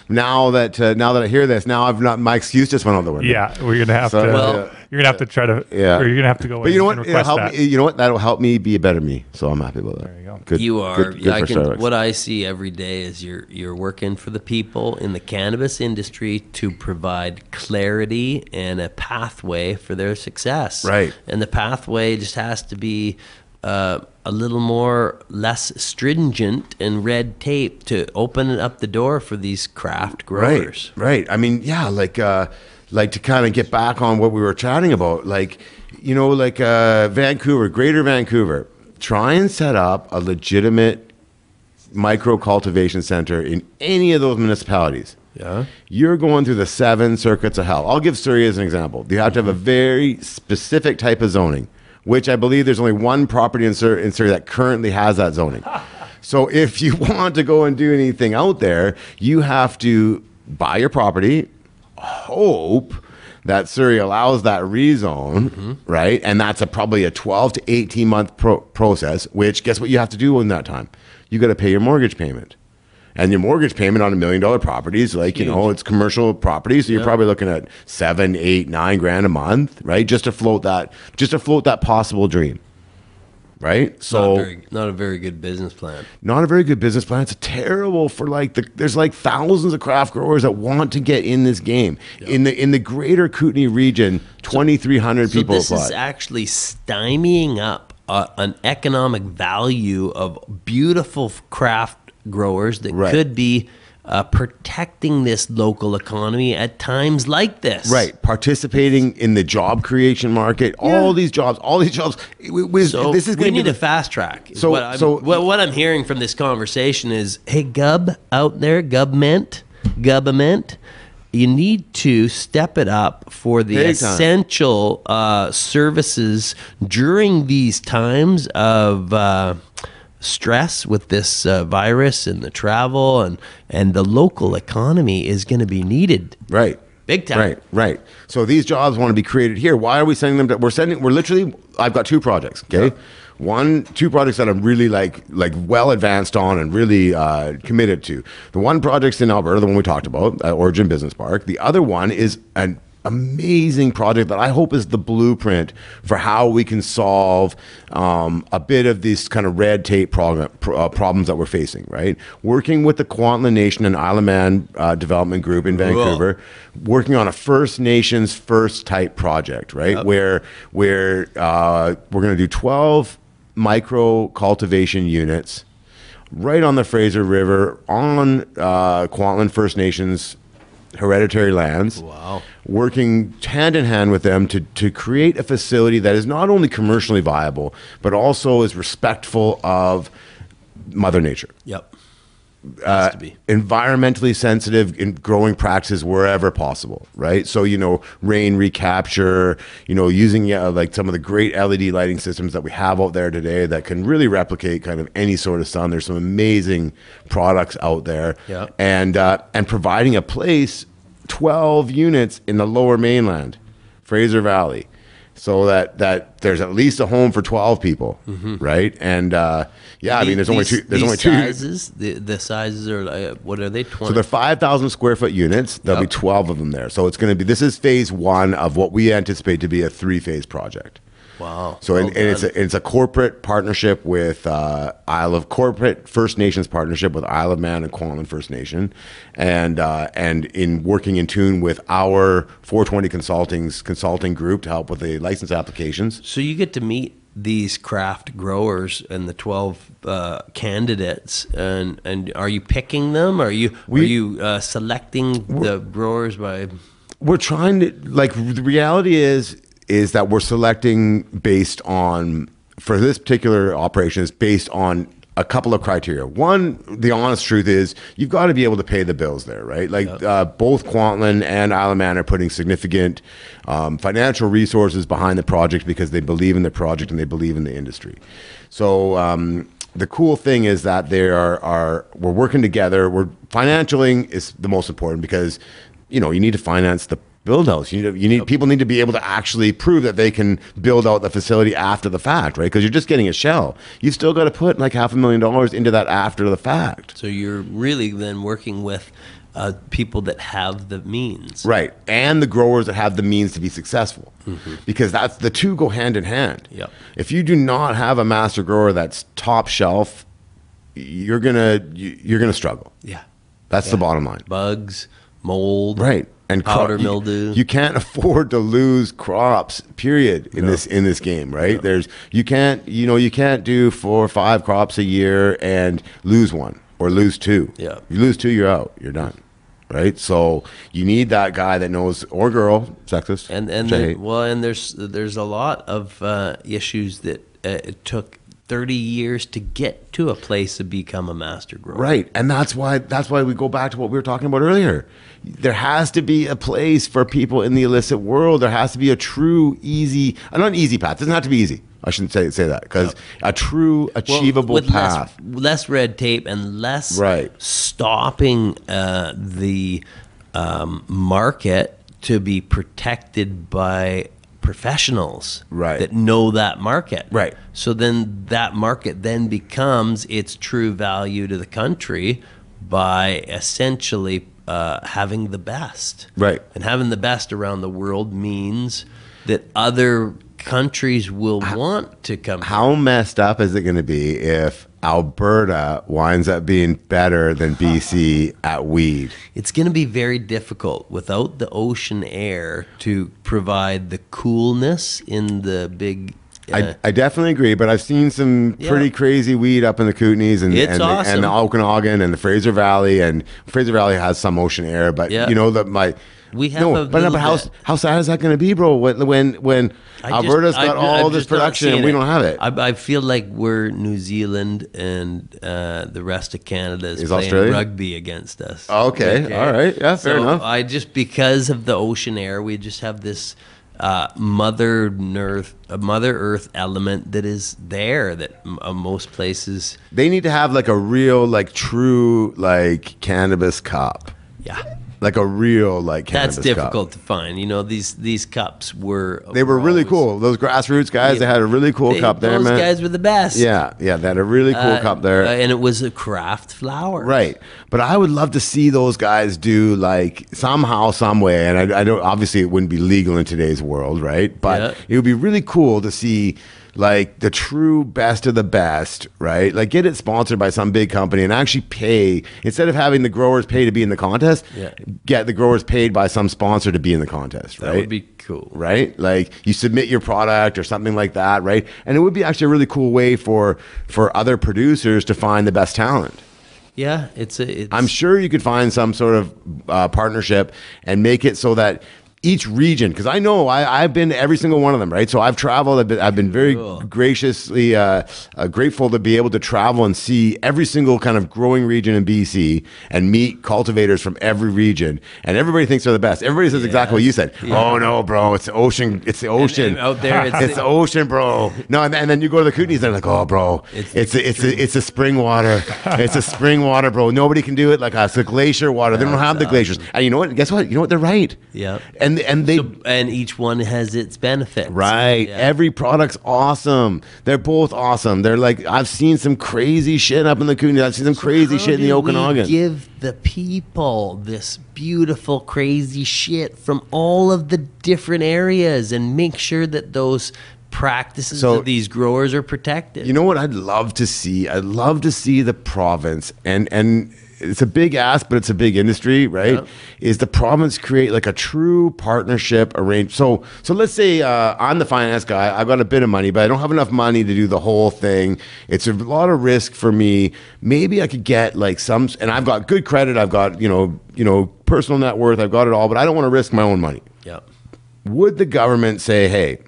now that I hear this, my excuse just went out the window. Yeah, we're gonna have So, to. well, you're gonna have to try to. Yeah. Or you're gonna have to go. But you know and what? request that. You know what? That'll help me be a better me. So I'm happy about that. There you go. Good, you are. Good for Starbucks. What I see every day is you're working for the people in the cannabis industry to provide clarity and a pathway for their success. Right. And the pathway just has to be a little less stringent and red tape to open up the door for these craft growers. Right. I mean, yeah, like to kind of get back on what we were chatting about, Vancouver, Greater Vancouver, try and set up a legitimate micro cultivation center in any of those municipalities. Yeah. You're going through the 7 circuits of hell. I'll give Surrey as an example. You have to have a very specific type of zoning, which I believe there's only one property in Surrey that currently has that zoning. So if you want to go and do anything out there, you have to buy your property, hope that Surrey allows that rezone, right? And that's probably a 12 to 18 month process, which guess what you have to do in that time? You got to pay your mortgage payment. And your mortgage payment on $1 million property is like, it's commercial property. So you're probably looking at 7, 8, 9 grand a month, right? Just to float that possible dream. Right? So not a very good business plan. Not a very good business plan. It's terrible for there's like thousands of craft growers that want to get in this game. Yep. In the greater Kootenay region, 2,300 people apply. So this applied. is actually stymieing up an economic value of beautiful craft growers that could be protecting this local economy at times like this. Right. Participating in the job creation market, all these jobs. So this is we need a fast track. So what I'm hearing from this conversation is, hey, Gub out there, government, you need to step it up for the essential services during these times of stress with this virus and the travel and the local economy is going to be needed. Right. Big time. Right. So these jobs want to be created here. Why are we sending them we're literally, I've got 2 projects, okay? Yeah. 2 projects that I'm really like well advanced on and really committed to. The one project's in Alberta, the one we talked about, Origin Business Park. The other one is an amazing project that I hope is the blueprint for how we can solve a bit of these kind of red tape problems that we're facing, right? Working with the Kwantlen Nation and Isle of Man Development Group in Vancouver, working on a First Nations first type project, right? Yep. Where we're going to do 12 micro cultivation units right on the Fraser River on Kwantlen First Nations hereditary lands. Wow. Working hand in hand with them to create a facility that is not only commercially viable, but also is respectful of Mother Nature. Yep. Has to be. Environmentally sensitive in growing practices wherever possible, right? So, rain recapture, using like some of the great LED lighting systems that we have out there today that can really replicate kind of any sort of sun. There's some amazing products out there. Yeah. And providing a place, 12 units in the Lower Mainland, Fraser Valley, so that there's at least a home for 12 people, right? And there's only two. Sizes, the sizes are what are they? 20? So they're 5,000 square foot units. There'll be 12 of them there. So it's going to be. This is phase 1 of what we anticipate to be a 3-phase project. Wow. So it's a corporate partnership with corporate First Nations partnership with Isle of Man and Kwantlen First Nation, and in working in tune with our 420 consulting group to help with the license applications. So you get to meet these craft growers and the 12 candidates, and are you picking them? Are you selecting the growers by? We're trying to the reality is that we're selecting based on, for this particular operation, is based on a couple of criteria. One, the honest truth is you've got to be able to pay the bills there, right? Both Kwantlen and Isle of Man are putting significant financial resources behind the project because they believe in the project and they believe in the industry. So the cool thing is that we're working together. Financially is the most important because, you need to finance the build outs. People need to be able to actually prove that they can build out the facility after the fact, right? Because you're just getting a shell. You've still got to put like $500,000 into that after the fact. So you're really then working with people that have the means, right? And the growers that have the means to be successful, because that's the two go hand in hand. Yep. If you do not have a master grower that's top shelf, you're gonna struggle. Yeah. That's the bottom line. Bugs, mold, right? And powder mildew. You can't afford to lose crops, period, in this game, right? No. You can't do 4 or 5 crops a year and lose 1 or lose 2. Yeah. You lose 2, you're out. You're done. Right? So you need that guy that knows, or girl, sexist. And there's a lot of issues that it took 30 years to get to a place to become a master grower. Right. And that's why we go back to what we were talking about earlier. There has to be a place for people in the illicit world. There has to be a true not an easy path. It doesn't have to be easy. I shouldn't say that, because a true achievable with path. Less red tape and less Right. stopping the market to be protected by professionals Right. that know that market. Right. So then that market then becomes its true value to the country by essentially having the best. Right. And having the best around the world means that other countries will want to come. How messed up is it going to be if Alberta winds up being better than BC at weed? It's going to be very difficult without the ocean air to provide the coolness in the big. I definitely agree, but I've seen some pretty crazy weed up in the Kootenays and It's awesome. and the Okanagan and the Fraser Valley, and Fraser Valley has some ocean air, but Yeah. you know that We have a but little how bit. how sad is that going to be, bro? When Alberta's got all this production and we don't have it. I feel like we're New Zealand and the rest of Canada is playing Australia? rugby against us. Okay, all right, yeah, fair enough. I just, because of the ocean air, we just have this Mother Earth element that is there that most places. They need to have like a real, like true, like cannabis cup. Yeah. Like a real, like cannabis That's difficult to find. You know, these cups were really always- cool. Those grassroots guys, they had a really cool cup there, those man. guys were the best. Yeah, they had a really cool cup there. And it was a craft flower. Right. But I would love to see those guys do like somehow, some way. And I don't, obviously it wouldn't be legal in today's world, right? But Yeah. it would be really cool to see like the true best of the best, right? Like get it sponsored by some big company and actually pay, instead of having the growers pay to be in the contest, get the growers paid by some sponsor to be in the contest, right? That would be cool. Right? Like you submit your product or something like that, right? And it would be actually a really cool way for other producers to find the best talent. Yeah, I'm sure you could find some sort of partnership and make it so that each region, because I know I've been to every single one of them, right? So I've traveled. I've been very graciously grateful to be able to travel and see every single kind of growing region in BC and meet cultivators from every region. And everybody thinks they're the best. Everybody says exactly what you said. Yeah. Oh no, bro, it's the ocean. It's the ocean and out there. It's the ocean, bro. No, and then you go to the Kootenays, they're like, oh, bro, it's a spring water. It's a spring water, bro. Nobody can do it like us. It's a glacier water. They don't have the glaciers. And you know what? Guess what? You know what? They're right. Yeah. And they and each one has its benefits. right. Yeah. Every product's awesome. They're both awesome. They're like, I've seen some crazy shit up in the Kootenays. I've seen some crazy shit in the Okanagan. We give the people this beautiful, crazy shit from all of the different areas and make sure that those practices of these growers are protected. You know what I'd love to see? I'd love to see the province and it's a big ask, but it's a big industry, right? Yeah. Is the province create like a true partnership arrange? So let's say I'm the finance guy. I've got a bit of money, but I don't have enough money to do the whole thing. It's a lot of risk for me. Maybe I could get like some, and I've got good credit. I've got you know personal net worth. I've got it all, but I don't want to risk my own money. Yeah. Would the government say, hey,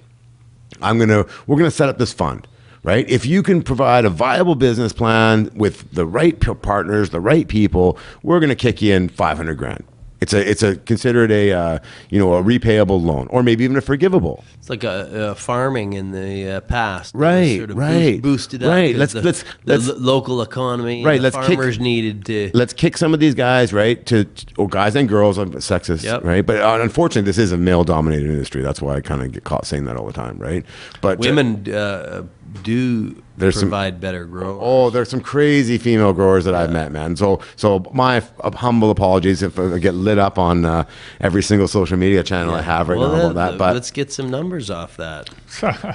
we're gonna set up this fund? Right? If you can provide a viable business plan with the right partners, the right people, we're going to kick you in $500,000. It's considered a repayable loan, or maybe even a forgivable. It's like a farming in the past, right? Sort of right, boosted up. right. Let's the local economy. Right. The farmers needed to. Let's kick some of these guys, right? Or guys and girls. I'm sexist, Yep. right? But unfortunately, this is a male-dominated industry. That's why I kind of get caught saying that all the time, right? But women do provide better growers. Oh, there's some crazy female growers that I've met, man. So my humble apologies if I get lit up on every single social media channel I have now about that. But let's get some numbers off that.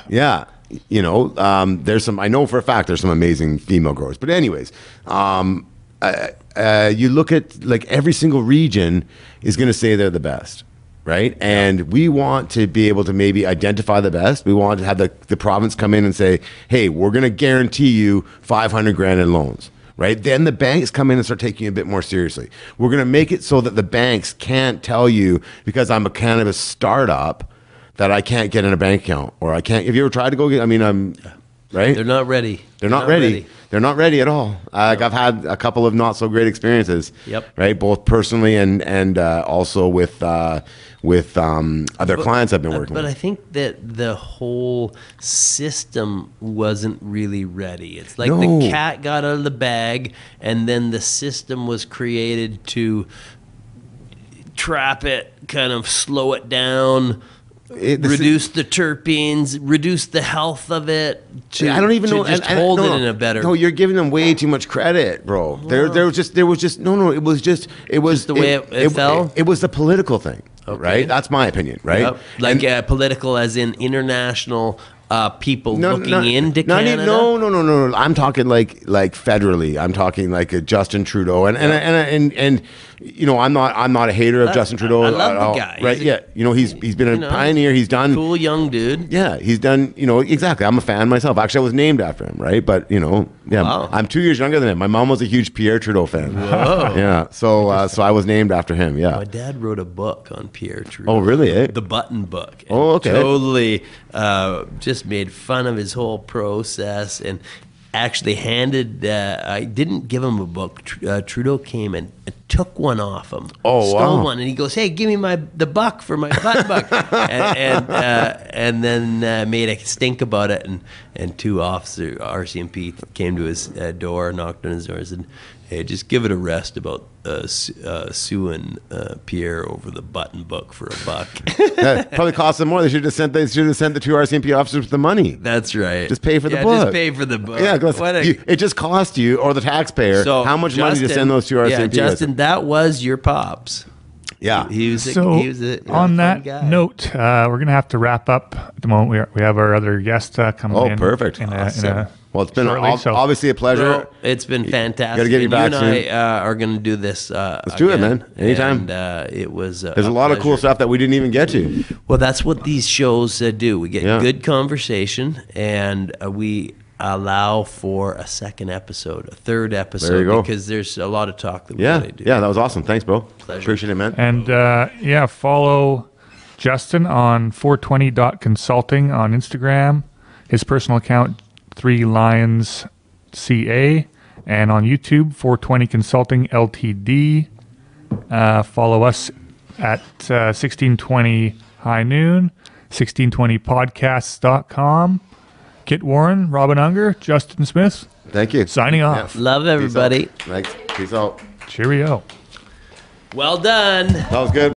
Yeah. There's some, I know for a fact there's some amazing female growers. But anyways, you look at like every single region is going to say they're the best. Right. And we want to be able to maybe identify the best. We want to have the province come in and say, hey, we're going to guarantee you $500,000 in loans. Right. Then the banks come in and start taking you a bit more seriously. We're going to make it so that the banks can't tell you, because I'm a cannabis startup, that I can't get in a bank account, or I can't. If you ever tried to go get, right? They're not ready. They're not ready. They're not ready at all. Like I've had a couple of not so great experiences. Yep. Right, both personally and also with other clients I've been working with. But I think that the whole system wasn't really ready. It's like the cat got out of the bag, and then the system was created to trap it, kind of slow it down. Reduce the terpenes, reduce the health of it. I don't even know. Just hold it in a better. No, you're giving them way too much credit, bro. There was just no. It was just the way it fell. It was the political thing, right? That's my opinion, right? Yep. Like political, as in international people looking into Canada. No. I'm talking like federally. I'm talking like a Justin Trudeau, and you know, I'm not a hater of Justin Trudeau. I love the guy, right? He's been a pioneer. He's done cool young dude. Yeah, he's done. Exactly. I'm a fan myself. Actually, I was named after him, right? But Wow. I'm 2 years younger than him. My mom was a huge Pierre Trudeau fan. Whoa. Yeah, so I was named after him. Yeah. My dad wrote a book on Pierre Trudeau. Oh, really? Eh? The Button Book. Oh, okay. Totally just made fun of his whole process and actually I didn't give him a book. Trudeau came and took one off him. Oh, stole wow. one, and he goes, "Hey, give me the buck for my button buck," and then made a stink about it. And two officers, RCMP, came to his door, knocked on his door, and said, "Hey, just give it a rest about suing Pierre over the button book for a buck." That probably cost them more. They should have sent the two RCMP officers the money. That's right. Just pay for the book. Just pay for the book. Yeah, it just cost you or the taxpayer how much money to send those two RCMP? Yeah, Justin, that was your pops. Yeah. He was on that guy. note, we're going to have to wrap up at the moment. We have our other guest coming in. Oh, perfect. Awesome. Well, it's been shortly, obviously a pleasure. Well, it's been fantastic. Gotta get you back and I are going to do this. Let's do it, man. Anytime. And it was. There's a lot of cool stuff that we didn't even get to. Well, that's what these shows do. We get good conversation, and we allow for a second episode, a third episode, there you go. Because there's a lot of talk that we gotta do. Yeah, that was awesome. Thanks, bro. Pleasure. Appreciate it, man. And follow Justin on 420.consulting on Instagram. His personal account, 3 Lions CA, and on YouTube, 420 Consulting Ltd. Follow us at 1620 High Noon, 1620podcasts.com. Kit Warren, Robin Unger, Justin Smith. Thank you. Signing off. Love everybody. Thanks. Peace out. Cheerio. Well done. That was good.